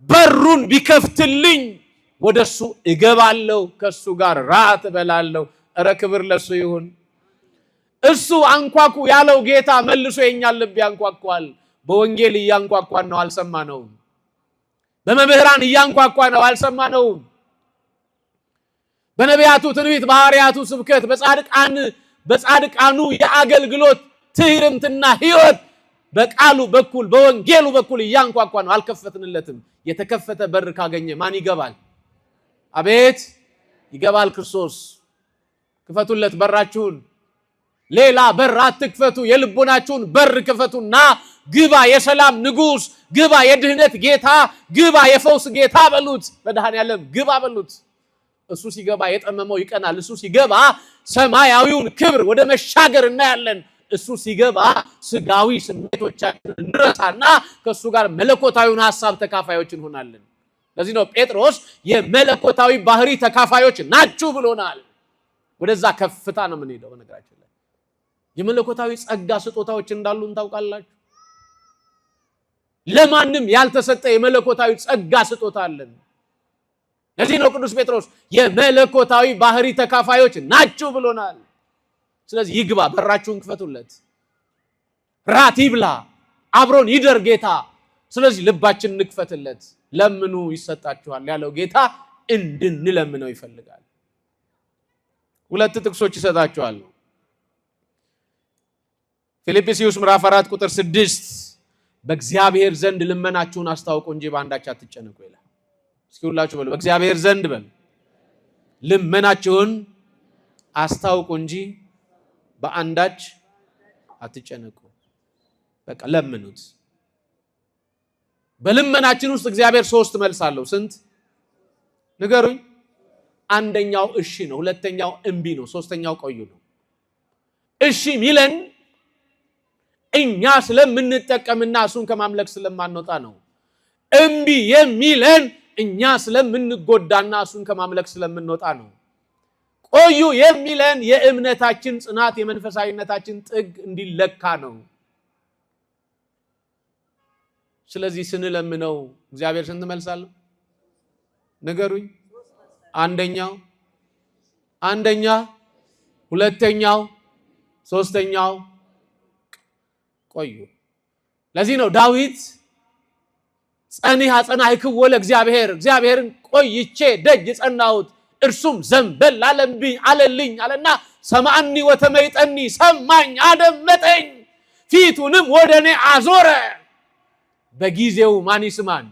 በሩን ቢከፍትልኝ ወደሱ እገባለሁ ከሱ ጋር ራት እበላለሁ። ኧረ ክብር ለሱ ይሁን። እሱ አንኳኩ ያለው ጌታ መልሶ የኛን ልብ ያንኳኳል። በወንጌል እያንኳኳን ነው፣ አልሰማነውም። በመምህራን እያንኳኳን ነው፣ አልሰማነውም። በነቢያቱ ትንቢት፣ በሐዋርያቱ ስብከት፣ በጻድቃኑ የአገልግሎት ትህርምትና ሕይወት በቃሉ በኩል በወንጌሉ በኩል እያንኳኳን ነው፣ አልከፈትንለትም። የተከፈተ በር ካገኘ ማን ይገባል? አቤት ይገባል ክርስቶስ። ክፈቱለት በራችሁን። ሌላ በር አትክፈቱ። የልቦናችሁን በር ክፈቱና ግባ የሰላም ንጉሥ፣ ግባ የድህነት ጌታ፣ ግባ የፈውስ ጌታ በሉት። መድኃኔዓለም ግባ በሉት። እሱ ሲገባ የጠመመው ይቀናል። እሱ ሲገባ ሰማያዊውን ክብር ወደ መሻገር እናያለን። እሱ ሲገባ ስጋዊ ስሜቶቻችንን እንረሳና ከእሱ ጋር መለኮታዊውን ሐሳብ ተካፋዮች እንሆናለን። ለዚህ ነው ጴጥሮስ የመለኮታዊ ባህሪ ተካፋዮች ናችሁ ብሎናል። ወደዛ ከፍታ ነው የምንሄደው። በነገራችን ላይ የመለኮታዊ ጸጋ ስጦታዎች እንዳሉን ታውቃላችሁ። ለማንም ያልተሰጠ የመለኮታዊ ጸጋ ስጦታ አለን። ለዚህ ነው ቅዱስ ጴጥሮስ የመለኮታዊ ባህሪ ተካፋዮች ናችሁ ብሎናል። ስለዚህ ይግባ፣ በራችሁን ክፈቱለት። ራት ይብላ፣ አብሮን ይደር ጌታ። ስለዚህ ልባችን እንክፈትለት። ለምኑ ይሰጣችኋል ያለው ጌታ እንድንለምነው ይፈልጋል። ሁለት ጥቅሶች ይሰጣችኋል። ፊልጵስዩስ ምዕራፍ 4 ቁጥር 6 በእግዚአብሔር ዘንድ ልመናችሁን አስታውቁ እንጂ በአንዳች አትጨነቁ ይላል። እስኪ ሁላችሁ በሉ፣ በእግዚአብሔር ዘንድ በሉ ልመናችሁን አስታውቁ እንጂ በአንዳች አትጨነቁ። በቃ ለምኑት። በልመናችን ውስጥ እግዚአብሔር 3 መልስ አለው። ስንት ንገሩኝ? አንደኛው እሺ ነው፣ ሁለተኛው እምቢ ነው፣ ሶስተኛው ቆዩ ነው። እሺ ሚለን እኛ ስለምንጠቀምና እሱን ከማምለክ ስለማንወጣ ነው። እምቢ የሚለን እኛ ስለምንጎዳና እሱን ከማምለክ ስለምንወጣ ነው። ቆዩ የሚለን የእምነታችን ጽናት የመንፈሳዊነታችን ጥግ እንዲለካ ነው። ስለዚህ ስንለምነው እግዚአብሔር ስንት መልስ አለው? ንገሩኝ። አንደኛ፣ ሁለተኛው፣ ሶስተኛው ቆዩ። ለዚህ ነው ዳዊት ጸኒህ አጸናዕክዎ ለእግዚአብሔር፣ እግዚአብሔርን ቆይቼ ደጅ ጸናሁት እርሱም ዘንበል አለልኝ አለና ሰማዕኒ ወተመይጠኒ፣ ሰማኝ አደመጠኝ፣ ፊቱንም ወደ እኔ አዞረ። በጊዜው ማን ይስማን?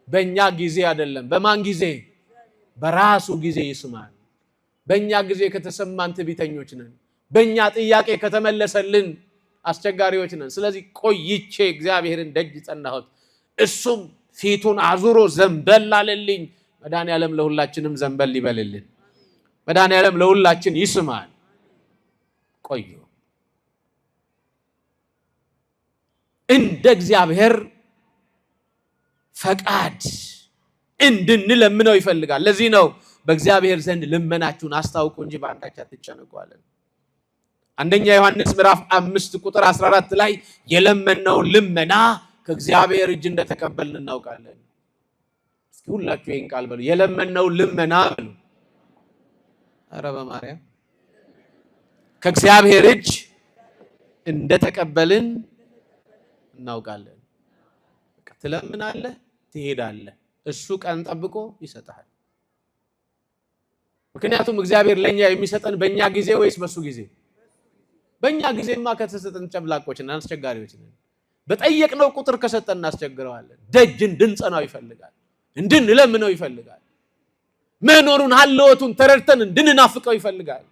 በእኛ ጊዜ አይደለም። በማን ጊዜ? በራሱ ጊዜ ይስማን። በእኛ ጊዜ ከተሰማን ትዕቢተኞች ነን። በእኛ ጥያቄ ከተመለሰልን አስቸጋሪዎች ነን። ስለዚህ ቆይቼ እግዚአብሔርን ደጅ ጸናሁት እሱም ፊቱን አዙሮ ዘንበል አለልኝ። መድኃኔዓለም ለሁላችንም ዘንበል ይበልልን። መድኃኔዓለም ለሁላችን ይስማል። ቆዩ። እንደ እግዚአብሔር ፈቃድ እንድንለምነው ይፈልጋል። ለዚህ ነው በእግዚአብሔር ዘንድ ልመናችሁን አስታውቁ እንጂ በአንዳች አትጨነቁ አለን። አንደኛ ዮሐንስ ምዕራፍ 5 ቁጥር 14 ላይ የለመነው ልመና ከእግዚአብሔር እጅ እንደተቀበልን እናውቃለን። እስኪ ሁላችሁ ይህን ቃል በሉ፣ የለመነው ልመና በሉ። ኧረ በማርያም ከእግዚአብሔር እጅ እንደተቀበልን እናውቃለን። ትለምናለህ፣ ትሄዳለህ፣ እሱ ቀን ጠብቆ ይሰጣል። ምክንያቱም እግዚአብሔር ለኛ የሚሰጠን በእኛ ጊዜ ወይስ በሱ ጊዜ? በእኛ ጊዜማ ከተሰጠን ጨምላቆች ነን፣ አስቸጋሪዎች ነን። በጠየቅነው ቁጥር ከሰጠን እናስቸግረዋለን። ደጅ እንድንጸናው ይፈልጋል፣ እንድንለምነው ይፈልጋል። መኖሩን ሀልወቱን ተረድተን እንድንናፍቀው ይፈልጋል።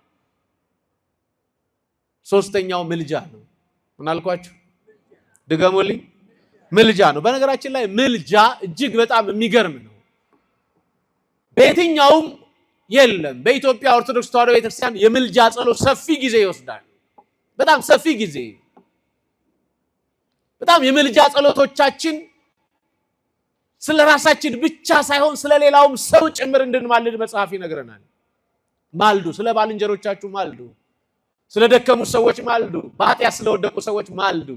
ሶስተኛው ምልጃ ነው። ምን አልኳችሁ? ድገሙልኝ። ምልጃ ነው። በነገራችን ላይ ምልጃ እጅግ በጣም የሚገርም ነው። በየትኛውም የለም። በኢትዮጵያ ኦርቶዶክስ ተዋሕዶ ቤተክርስቲያን የምልጃ ጸሎት ሰፊ ጊዜ ይወስዳል። በጣም ሰፊ ጊዜ። በጣም የምልጃ ጸሎቶቻችን ስለ ራሳችን ብቻ ሳይሆን ስለ ሌላውም ሰው ጭምር እንድንማልድ መጽሐፍ ይነግረናል። ማልዱ፣ ስለ ባልንጀሮቻችሁ ማልዱ፣ ስለ ደከሙ ሰዎች ማልዱ፣ በኃጢአት ስለወደቁ ሰዎች ማልዱ።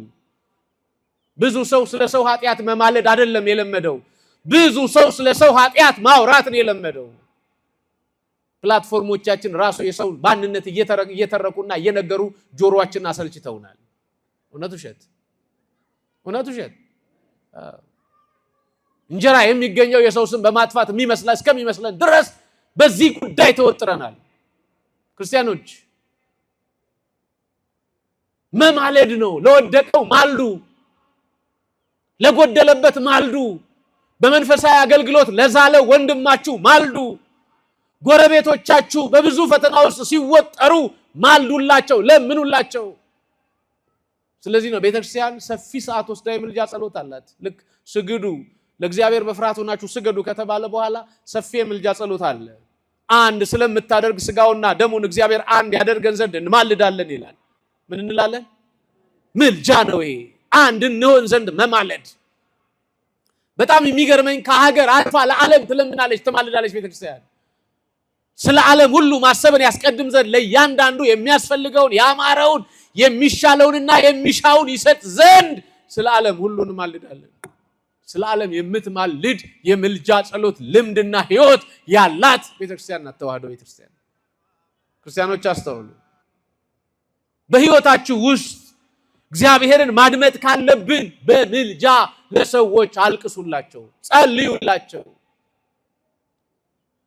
ብዙ ሰው ስለ ሰው ኃጢአት መማለድ አይደለም የለመደው፣ ብዙ ሰው ስለ ሰው ኃጢአት ማውራት ነው የለመደው። ፕላትፎርሞቻችን ራሱ የሰው ባንነት እየተረኩና እየነገሩ ጆሮአችንን አሰልችተውናል። እውነት ውሸት? እውነቱ ሸት እንጀራ የሚገኘው የሰው ስም በማጥፋት እስከሚመስለን ድረስ በዚህ ጉዳይ ተወጥረናል። ክርስቲያኖች መማለድ ነው። ለወደቀው ማልዱ፣ ለጎደለበት ማልዱ፣ በመንፈሳዊ አገልግሎት ለዛለ ወንድማችሁ ማልዱ፣ ጎረቤቶቻችሁ በብዙ ፈተና ውስጥ ሲወጠሩ ማልዱላቸው፣ ለምኑላቸው። ስለዚህ ነው ቤተክርስቲያን ሰፊ ሰዓት ወስዳ የምልጃ ጸሎት አላት። ልክ ስግዱ ለእግዚአብሔር በፍርሃት ሆናችሁ ስገዱ ከተባለ በኋላ ሰፊ የምልጃ ጸሎት አለ። አንድ ስለምታደርግ ስጋውና ደሙን እግዚአብሔር አንድ ያደርገን ዘንድ እንማልዳለን ይላል። ምን እንላለን? ምልጃ ነው ይሄ፣ አንድ እንሆን ዘንድ መማለድ። በጣም የሚገርመኝ ከሀገር አልፋ ለዓለም ትለምናለች፣ ትማልዳለች ቤተክርስቲያን። ስለ ዓለም ሁሉ ማሰብን ያስቀድም ዘንድ ለእያንዳንዱ የሚያስፈልገውን ያማረውን የሚሻለውንና የሚሻውን ይሰጥ ዘንድ ስለ ዓለም ሁሉ እንማልዳለን። ስለ ዓለም የምትማልድ የምልጃ ጸሎት ልምድና ህይወት ያላት ቤተክርስቲያን ናት ተዋህዶ ቤተክርስቲያን። ክርስቲያኖች አስተውሉ። በህይወታችሁ ውስጥ እግዚአብሔርን ማድመጥ ካለብን በምልጃ ለሰዎች አልቅሱላቸው፣ ጸልዩላቸው።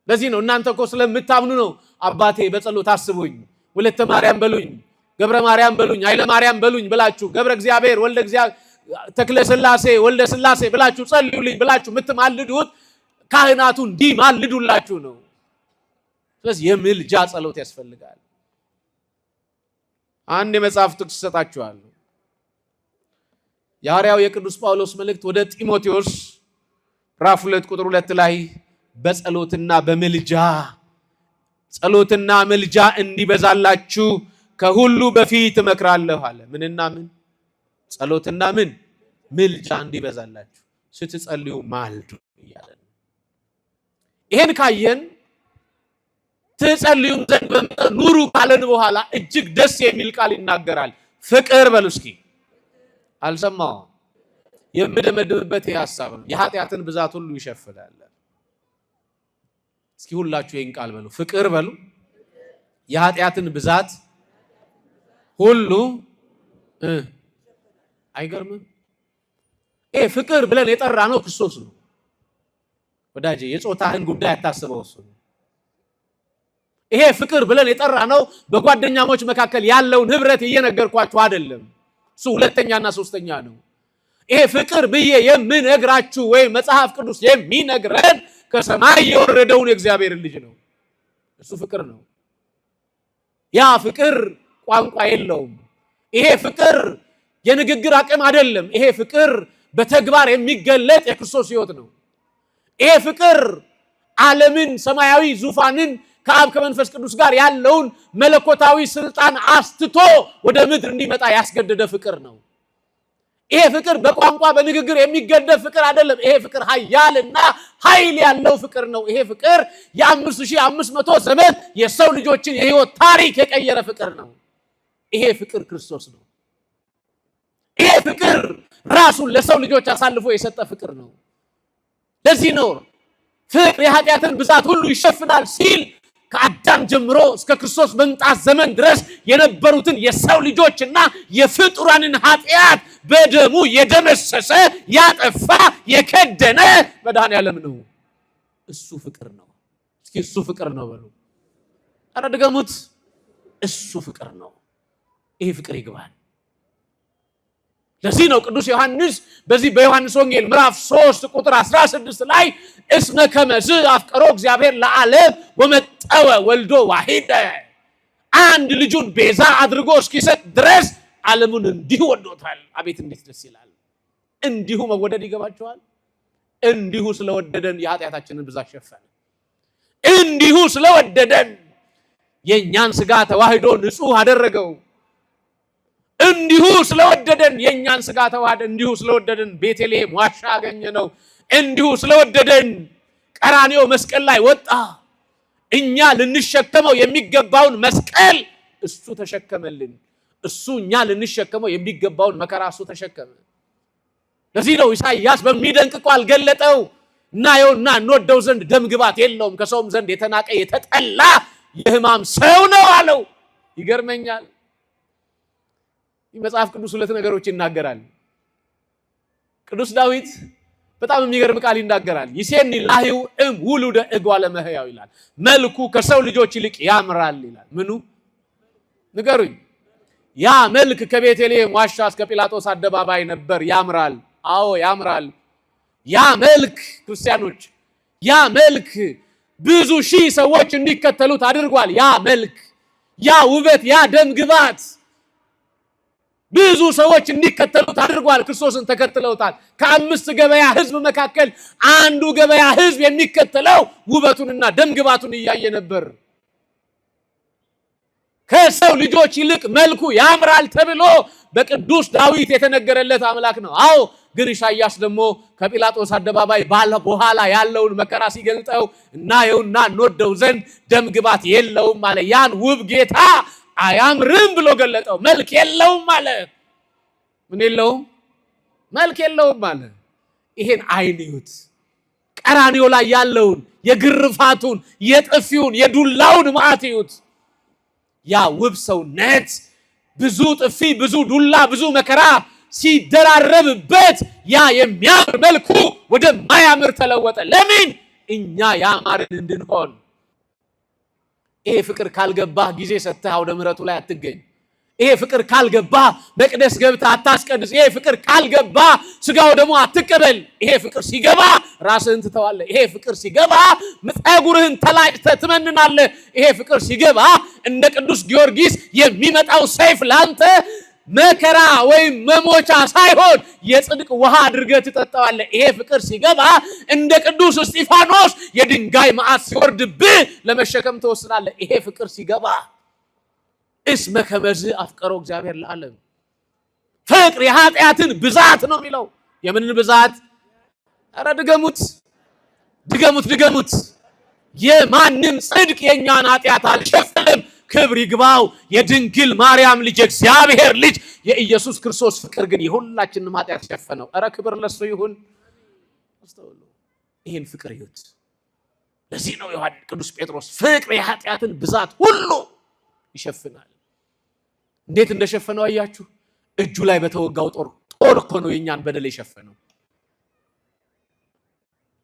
ለዚህ ነው እናንተ እኮ ስለምታምኑ ነው አባቴ በጸሎት አስቡኝ፣ ወለተ ማርያም በሉኝ፣ ገብረ ማርያም በሉኝ፣ ኃይለ ማርያም በሉኝ ብላችሁ ገብረ እግዚአብሔር ወልደ እግዚአብሔር ተክለ ሥላሴ ወልደ ሥላሴ ብላችሁ ጸልዩልኝ ብላችሁ የምትማልዱት ካህናቱ እንዲማልዱላችሁ ነው። ስለዚህ የምልጃ ጸሎት ያስፈልጋል። አንድ የመጽሐፍ ጥቅስ ሰጣችኋለሁ። የሐዋርያው የቅዱስ ጳውሎስ መልእክት ወደ ጢሞቴዎስ ምዕራፍ 2 ቁጥር 2 ላይ በጸሎትና በምልጃ ጸሎትና ምልጃ እንዲበዛላችሁ ከሁሉ በፊት እመክራለሁ አለ። ምንና ምን? ጸሎትና ምን? ምልጃ እንዲበዛላችሁ ስትጸልዩ ማልዱ እያለ ነው። ይሄን ካየን ትጸልዩም ዘንድ በመጠን ኑሩ ካለን በኋላ እጅግ ደስ የሚል ቃል ይናገራል። ፍቅር በሉ እስኪ። አልሰማሁም። የምደመድምበት ይህ ሐሳብ ነው። የኃጢአትን ብዛት ሁሉ ይሸፍናል። እስኪ ሁላችሁ ይህን ቃል በሉ። ፍቅር በሉ። የኃጢአትን ብዛት ሁሉ አይገርምም? ይሄ ፍቅር ብለን የጠራ ነው ክርስቶስ ነው ወዳጄ። የጾታህን ጉዳይ አታስበው እሱ ነው። ይሄ ፍቅር ብለን የጠራ ነው በጓደኛሞች መካከል ያለውን ህብረት እየነገርኳችሁ አይደለም። እሱ ሁለተኛና ሶስተኛ ነው። ይሄ ፍቅር ብዬ የምነግራችሁ ወይ መጽሐፍ ቅዱስ የሚነግረን ከሰማይ የወረደውን የእግዚአብሔር ልጅ ነው። እሱ ፍቅር ነው። ያ ፍቅር ቋንቋ የለውም። ይሄ ፍቅር የንግግር አቅም አይደለም። ይሄ ፍቅር በተግባር የሚገለጥ የክርስቶስ ሕይወት ነው። ይሄ ፍቅር ዓለምን፣ ሰማያዊ ዙፋንን ከአብ ከመንፈስ ቅዱስ ጋር ያለውን መለኮታዊ ስልጣን አስትቶ ወደ ምድር እንዲመጣ ያስገደደ ፍቅር ነው። ይሄ ፍቅር በቋንቋ በንግግር የሚገደብ ፍቅር አይደለም። ይሄ ፍቅር ኃያልና ኃይል ያለው ፍቅር ነው። ይሄ ፍቅር የ5500 ዘመን የሰው ልጆችን የህይወት ታሪክ የቀየረ ፍቅር ነው። ይሄ ፍቅር ክርስቶስ ነው። ይሄ ፍቅር ራሱን ለሰው ልጆች አሳልፎ የሰጠ ፍቅር ነው። ለዚህ ነው ፍቅር የኃጢአትን ብዛት ሁሉ ይሸፍናል ሲል ከአዳም ጀምሮ እስከ ክርስቶስ መምጣት ዘመን ድረስ የነበሩትን የሰው ልጆችና የፍጡራንን ኃጢአት በደሙ የደመሰሰ ያጠፋ የከደነ መድኃኔዓለም ነው። እሱ ፍቅር ነው። እስኪ እሱ ፍቅር ነው በሉ። ኧረ ድገሙት። እሱ ፍቅር ነው። ይሄ ፍቅር ይግባል። ለዚህ ነው ቅዱስ ዮሐንስ በዚህ በዮሐንስ ወንጌል ምዕራፍ 3 ቁጥር 16 ላይ እስመ ከመዝ አፍቀሮ እግዚአብሔር ለዓለም ወመጠወ ወልዶ ዋሂደ፣ አንድ ልጁን ቤዛ አድርጎ እስኪሰጥ ድረስ ዓለሙን እንዲሁ ወዶታል። አቤት እንዴት ደስ ይላል! እንዲሁ መወደድ ይገባቸዋል። እንዲሁ ስለወደደን የኃጢአታችንን ብዛት ሸፈነ። እንዲሁ ስለወደደን የእኛን ስጋ ተዋህዶ ንጹህ አደረገው። እንዲሁ ስለወደደን የእኛን ስጋ ተዋህደ። እንዲሁ ስለወደደን ቤተልሔም ዋሻ አገኘ ነው። እንዲሁ ስለወደደን ቀራንዮ መስቀል ላይ ወጣ። እኛ ልንሸከመው የሚገባውን መስቀል እሱ ተሸከመልን። እሱ እኛ ልንሸከመው የሚገባውን መከራ እሱ ተሸከመ። ለዚህ ነው ኢሳይያስ በሚደንቅ ቃል ገለጠው። እናየውና እንወደው ዘንድ ደም ግባት የለውም፣ ከሰውም ዘንድ የተናቀ የተጠላ የሕማም ሰው ነው አለው። ይገርመኛል። መጽሐፍ ቅዱስ ሁለት ነገሮች ይናገራል። ቅዱስ ዳዊት በጣም የሚገርም ቃል ይናገራል። ይሴኒ ላህዩ ውሉደ እጓለ እመሕያው ይላል። መልኩ ከሰው ልጆች ይልቅ ያምራል ይላል። ምኑ ንገሩኝ? ያ መልክ ከቤተልሔም ዋሻ እስከ ጲላጦስ አደባባይ ነበር። ያምራል። አዎ ያምራል። ያ መልክ ክርስቲያኖች፣ ያ መልክ ብዙ ሺህ ሰዎች እንዲከተሉት አድርጓል። ያ መልክ፣ ያ ውበት፣ ያ ደም ግባት ብዙ ሰዎች እንዲከተሉት አድርጓል። ክርስቶስን ተከትለውታል። ከ5 ገበያ ህዝብ መካከል አንዱ ገበያ ህዝብ የሚከተለው ውበቱንና ደም ግባቱን እያየ ነበር። ከሰው ልጆች ይልቅ መልኩ ያምራል ተብሎ በቅዱስ ዳዊት የተነገረለት አምላክ ነው። አዎ ግን ኢሳይያስ ደግሞ ከጲላጦስ አደባባይ በኋላ ያለውን መከራ ሲገልጠው እናየውና እንወደው ዘንድ ደም ግባት የለውም አለ። ያን ውብ ጌታ አያምርም ብሎ ገለጠው። መልክ የለውም አለ። ምን የለውም? መልክ የለውም አለ። ይሄን አይንዩት። ቀራንዮ ላይ ያለውን የግርፋቱን፣ የጥፊውን፣ የዱላውን መዓት ይዩት። ያ ውብ ሰውነት ብዙ ጥፊ፣ ብዙ ዱላ፣ ብዙ መከራ ሲደራረብበት ያ የሚያምር መልኩ ወደ ማያምር ተለወጠ። ለምን? እኛ ያማርን እንድንሆን። ይሄ ፍቅር ካልገባህ ጊዜ ሰጥተህ አውደ ምሕረቱ ላይ አትገኝ። ይሄ ፍቅር ካልገባህ መቅደስ ገብተህ አታስቀድስ። ይሄ ፍቅር ካልገባህ ስጋው ደግሞ አትቀበል። ይሄ ፍቅር ሲገባ ራስህን ትተዋለህ። ይሄ ፍቅር ሲገባ ፀጉርህን ተላጭተህ ትመንናለህ። ይሄ ፍቅር ሲገባ እንደ ቅዱስ ጊዮርጊስ የሚመጣው ሰይፍ ላንተ መከራ ወይም መሞቻ ሳይሆን የጽድቅ ውሃ አድርገህ ትጠጣዋለህ። ይሄ ፍቅር ሲገባ እንደ ቅዱስ እስጢፋኖስ የድንጋይ መዓት ሲወርድብህ ለመሸከም ትወስናለህ። ይሄ ፍቅር ሲገባ እስመ ከመዝ አፍቀሮ እግዚአብሔር ለዓለም። ፍቅር የኃጢአትን ብዛት ነው የሚለው። የምንን ብዛት? ኧረ ድገሙት፣ ድገሙት፣ ድገሙት። የማንም ጽድቅ የኛን ኃጢአት አልሸፈነም። ክብር ይግባው የድንግል ማርያም ልጅ እግዚአብሔር ልጅ የኢየሱስ ክርስቶስ ፍቅር ግን የሁላችንም ኃጢአት ሸፈነው። ኧረ ክብር ለሱ ይሁን። አስተውሉ፣ ይሄን ፍቅር ይዩት። ለዚህ ነው ቅዱስ ጴጥሮስ ፍቅር የኃጢአትን ብዛት ሁሉ ይሸፍናል። እንዴት እንደሸፈነው አያችሁ? እጁ ላይ በተወጋው ጦር እኮ ነው የኛን በደል የሸፈነው።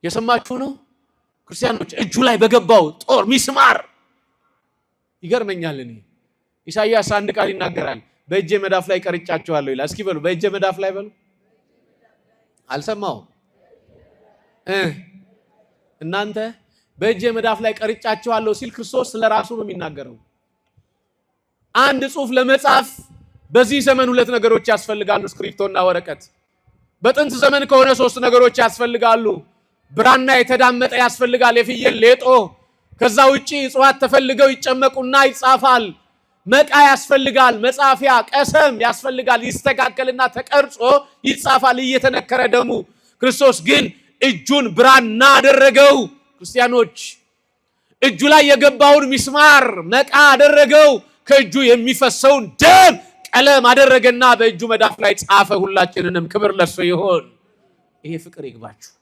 የሰማችሁ ነው ክርስቲያኖች? እጁ ላይ በገባው ጦር ሚስማር። ይገርመኛል። እኔ ኢሳይያስ አንድ ቃል ይናገራል። በእጄ መዳፍ ላይ ቀርጫቸዋለሁ ይላል። እስኪ በሉ በእጄ መዳፍ ላይ በሉ። አልሰማሁም እናንተ። በእጄ መዳፍ ላይ ቀርጫቸዋለሁ ሲል ክርስቶስ ስለራሱ ነው የሚናገረው። አንድ ጽሑፍ ለመጻፍ በዚህ ዘመን 2 ነገሮች ያስፈልጋሉ፣ እስክሪፕቶና ወረቀት። በጥንት ዘመን ከሆነ 3 ነገሮች ያስፈልጋሉ። ብራና የተዳመጠ ያስፈልጋል፣ የፍየል ሌጦ። ከዛ ውጪ እጽዋት ተፈልገው ይጨመቁና ይጻፋል። መቃ ያስፈልጋል፣ መጻፊያ ቀሰም ያስፈልጋል። ይስተካከልና ተቀርጾ ይጻፋል እየተነከረ ደሙ። ክርስቶስ ግን እጁን ብራና አደረገው። ክርስቲያኖች እጁ ላይ የገባውን ሚስማር መቃ አደረገው። ከእጁ የሚፈሰውን ደም ቀለም አደረገና በእጁ መዳፍ ላይ ጻፈ። ሁላችንንም ክብር ለሱ ይሁን። ይሄ ፍቅር ይግባችሁ፣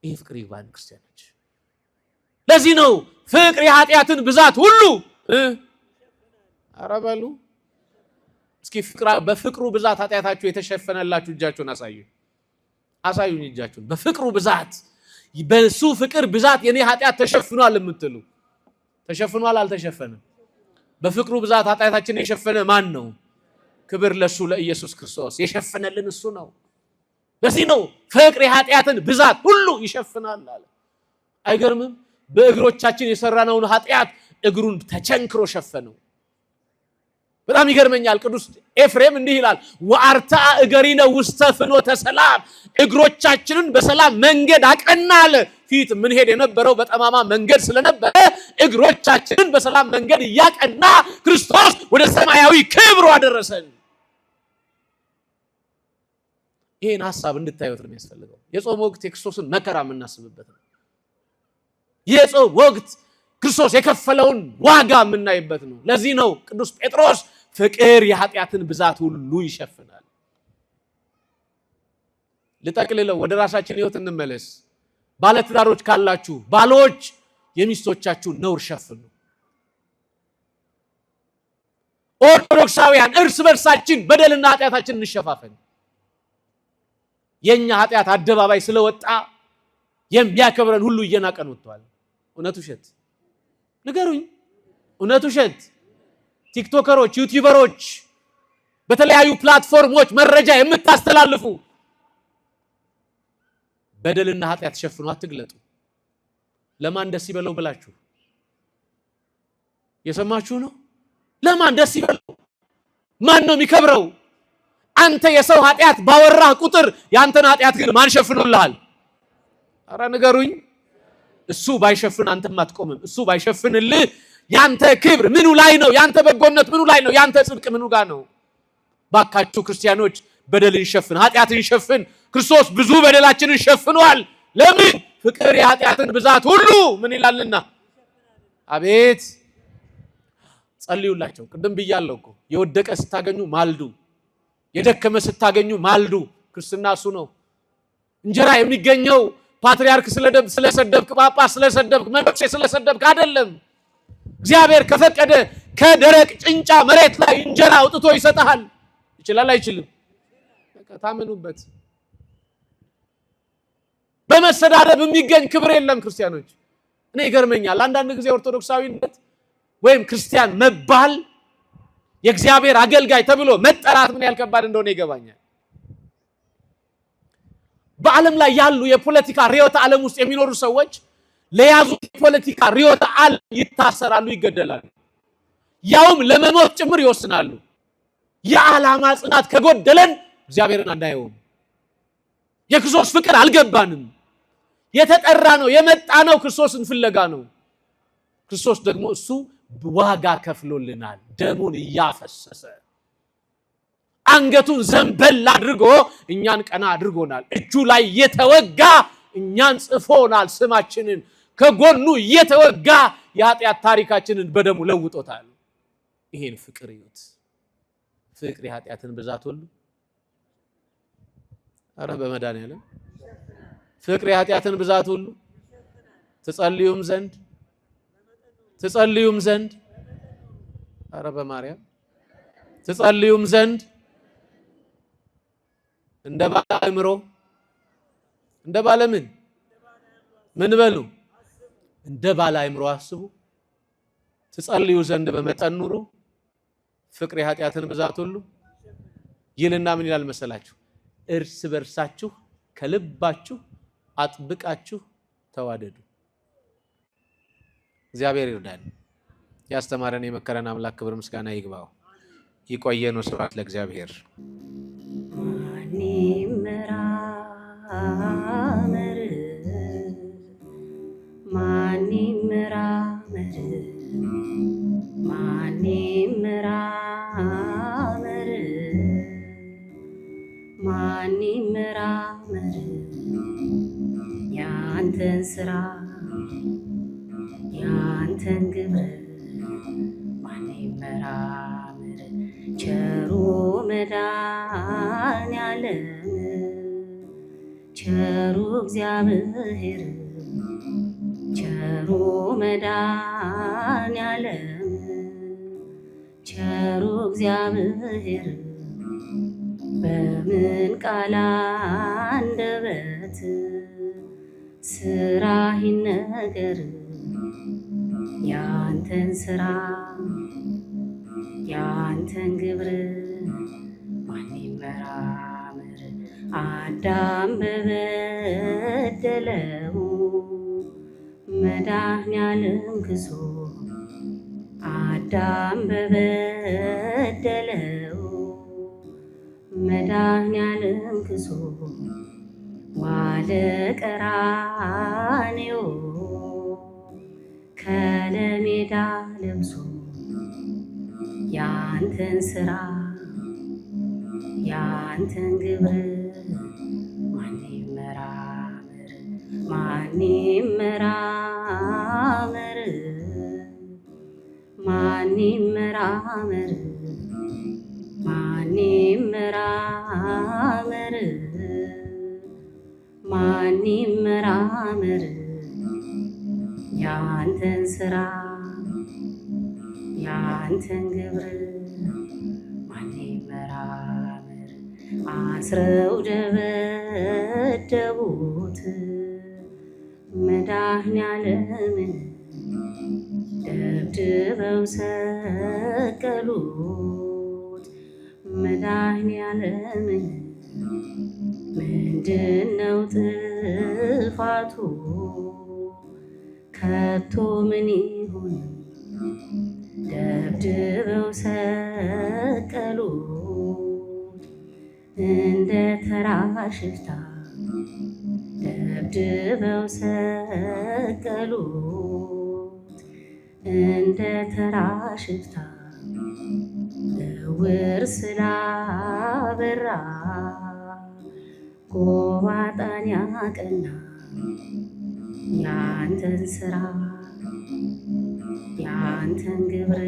ይሄ ፍቅር ይግባን ክርስቲያኖች። ለዚህ ነው ፍቅር የኃጢአትን ብዛት ሁሉ ኧረ በሉ እስኪ በፍቅሩ ብዛት ኃጢአታችሁ የተሸፈነላችሁ እጃችሁን አሳዩኝ እጃችሁን። በፍቅሩ ብዛት፣ በሱ ፍቅር ብዛት የኔ ኃጢአት ተሸፍኗል የምትሉ ተሸፍኗል አልተሸፈነም? በፍቅሩ ብዛት ኃጢአታችንን የሸፈነ ማን ነው? ክብር ለሱ ለኢየሱስ ክርስቶስ። የሸፈነልን እሱ ነው። ለዚህ ነው ፍቅር የኃጢአትን ብዛት ሁሉ ይሸፍናል አለ። አይገርምም? በእግሮቻችን የሰራነውን ኃጢአት እግሩን ተቸንክሮ ሸፈነው። በጣም ይገርመኛል። ቅዱስ ኤፍሬም እንዲህ ይላል፣ ወአርታ እገሪነ ውስተ ፍኖተ ሰላም፣ እግሮቻችንን በሰላም መንገድ አቀናለ። ፊት ምን ሄድ የነበረው በጠማማ መንገድ ስለነበረ እግሮቻችንን በሰላም መንገድ እያቀና ክርስቶስ ወደ ሰማያዊ ክብሩ አደረሰን። ይሄን ሐሳብ እንድታዩት ነው የሚያስፈልገው። የጾም ወቅት የክርስቶስን መከራ የምናስብበት ነው። የጾም ወቅት ክርስቶስ የከፈለውን ዋጋ የምናይበት ነው። ለዚህ ነው ቅዱስ ጴጥሮስ ፍቅር የኃጢአትን ብዛት ሁሉ ይሸፍናል። ልጠቅልለው፣ ወደ ራሳችን ህይወት እንመለስ። ባለትዳሮች ካላችሁ ባሎች የሚስቶቻችሁን ነውር ሸፍኑ። ኦርቶዶክሳውያን እርስ በርሳችን በደልና ኃጢአታችን እንሸፋፈን። የኛ ኃጢአት አደባባይ ስለወጣ የሚያከብረን ሁሉ እየናቀን ወጥቷል። እውነት ውሸት ንገሩኝ፣ እውነት ውሸት? ቲክቶከሮች፣ ዩቲዩበሮች፣ በተለያዩ ፕላትፎርሞች መረጃ የምታስተላልፉ በደልና ኃጢአት ሸፍኑ አትግለጡ። ለማን ደስ ይበለው ብላችሁ የሰማችሁ ነው? ለማን ደስ ይበለው? ማን ነው የሚከብረው? አንተ የሰው ኃጢአት ባወራህ ቁጥር ያንተን ኃጢአት ግን ማን ሸፍኖልሃል? አረ ንገሩኝ። እሱ ባይሸፍን አንተም አትቆምም። እሱ ባይሸፍንልህ ያንተ ክብር ምኑ ላይ ነው? ያንተ በጎነት ምኑ ላይ ነው? ያንተ ጽድቅ ምኑ ጋር ነው? ባካችሁ ክርስቲያኖች በደልን ሸፍን፣ ኃጢአትን ሸፍን። ክርስቶስ ብዙ በደላችንን ሸፍኗል። ለምን? ፍቅር የኃጢአትን ብዛት ሁሉ ምን ይላልና። አቤት ጸልዩላቸው። ቅድም ብያለሁ እኮ የወደቀ ስታገኙ ማልዱ፣ የደከመ ስታገኙ ማልዱ። ክርስትና እሱ ነው። እንጀራ የሚገኘው ፓትርያርክ ስለሰደብክ፣ ጳጳስ ስለሰደብክ፣ መነኩሴ ስለሰደብክ አይደለም። እግዚአብሔር ከፈቀደ ከደረቅ ጭንጫ መሬት ላይ እንጀራ አውጥቶ ይሰጣል። ይችላል አይችልም? ታመኑበት። በመሰዳደብ የሚገኝ ክብር የለም ክርስቲያኖች። እኔ ይገርመኛል አንዳንድ ጊዜ ኦርቶዶክሳዊነት ወይም ክርስቲያን መባል የእግዚአብሔር አገልጋይ ተብሎ መጠራት ምን ያህል ከባድ እንደሆነ ይገባኛል። በዓለም ላይ ያሉ የፖለቲካ ርዕዮተ ዓለም ውስጥ የሚኖሩ ሰዎች ለያዙት የፖለቲካ ርዕዮተ ዓለም ይታሰራሉ፣ ይገደላሉ፣ ያውም ለመሞት ጭምር ይወስናሉ። የዓላማ ጽናት ከጎደለን እግዚአብሔርን አናየውም። የክርስቶስ ፍቅር አልገባንም። የተጠራ ነው የመጣ ነው ክርስቶስን ፍለጋ ነው። ክርስቶስ ደግሞ እሱ ዋጋ ከፍሎልናል። ደሙን እያፈሰሰ አንገቱን ዘንበል አድርጎ እኛን ቀና አድርጎናል። እጁ ላይ የተወጋ እኛን ጽፎናል። ስማችንን ከጎኑ የተወጋ የኃጢአት ታሪካችንን በደሙ ለውጦታል። ይሄን ፍቅር ይዩት። ፍቅር የኃጢአትን ብዛት ሁሉ አረ በመድኃኒዓለም ፍቅር የኃጢአትን ብዛት ሁሉ ትጸልዩም ዘንድ አረ በማርያም ትጸልዩም ዘንድ እንደ ባለ አእምሮ እንደ ባለ ምን በሉ እንደ ባለ አእምሮ አስቡ። ትጸልዩ ዘንድ በመጠን ኑሩ። ፍቅር የኃጢአትን ብዛት ሁሉ ይልና ምን ይላል መሰላችሁ? እርስ በርሳችሁ ከልባችሁ አጥብቃችሁ ተዋደዱ። እግዚአብሔር ይርዳን። ያስተማረን የመከረን አምላክ ክብር ምስጋና ይግባው። ይቆየን። ወስብሐት ለእግዚአብሔር። ማን ይመራመር ያንተን ስራ ያንተን ግብር? ማን ይመራመር ቸሩ መድኃኔዓለም ቸሩ እግዚአብሔር ቸሩ መድኃኔዓለም ቸሩ እግዚአብሔር በምን ቃል አንደበት ስራህ ይነገር ያንተን ስራ ያንተን ግብር? ማን ይመራመር አዳም በበደለው መድኃኔዓለም ክሶ አዳም በበደለው መድኃኔዓለም ክሶ ዋለ ቀራንዮ ከለሜዳ ለብሶ ያንተን ስራ ያንተን ግብር? ማን ይመራመር ማን ይመራመር ማን ይመራመር ማን ይመራመር ማን ይመራመር ያንተን ስራ ያንተን ግብር? ማን ይመራመር አስረው ደበደቡት መድኃኔዓለምን ደብድበው ሰቀሉት መድኃኔዓለምን ምንድነው ጥፋቱ ከቶ ምን ይሁን ደብድበው ሰቀሉት እንደ ተራ ሽፍታ ደብድበው ሰቀሉት እንደ ተራ ሽፍታ እውር ስላበራ ጎባጣን ያቀና ያንተን ስራ ያንተን ግብር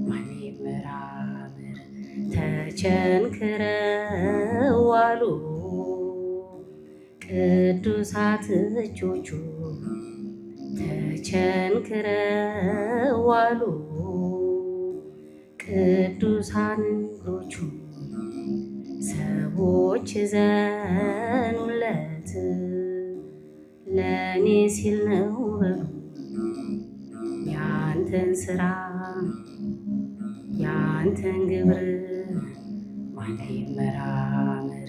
ማን ይመራመር ተቸንክረው ዋሉ ቅዱሳት እጆቹ ተቸንክረው ዋሉ ቅዱሳን እግሮቹ ሰዎች ዘኑለት ለእኔ ሲል ነው በሉ ያንተን ስራ ያንተን ግብር ማን ይመራመር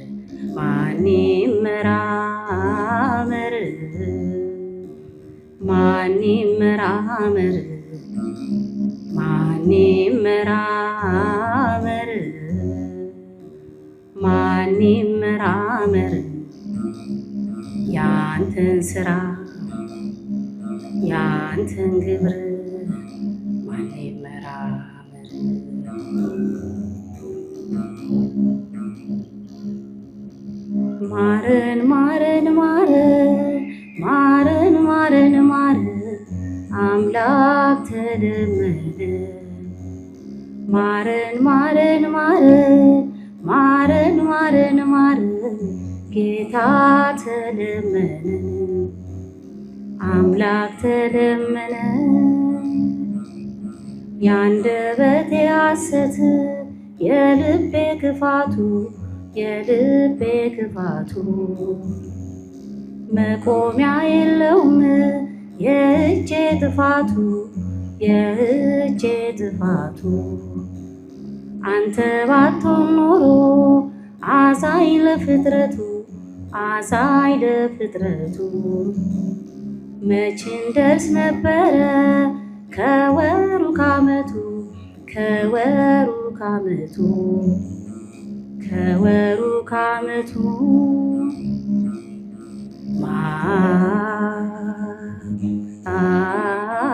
ማን ይመራመር ማን ይመራመር ማን ይመራመር ማን ይመራመር ያንተን ስራ ያንተን ግብር ማን ይመራመር ማረን ማረን ማረን ማረን ማረን አምላክ ተለመነ ማረን ማረን ማረን ማረን ማረን ጌታ ተለመነ አምላክ ተለመነ ያንደበቴ ሐሰት የልቤ ክፋቱ የልቤ ክፋቱ መቆሚያ የለውም የእጄ ጥፋቱ የእጄ ጥፋቱ አንተ ባትሆን ኖሮ አዛኝ ለፍጥረቱ አዛኝ ለፍጥረቱ መች እንደርስ ነበረ ከወሩ ካመቱ ከወሩ ካመቱ ከወሩ ካመቱ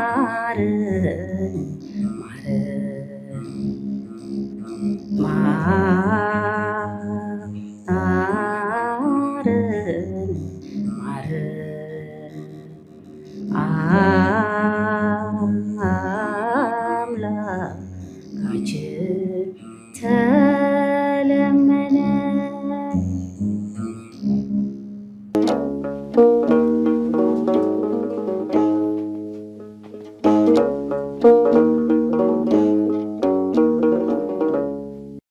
ማረን ማረን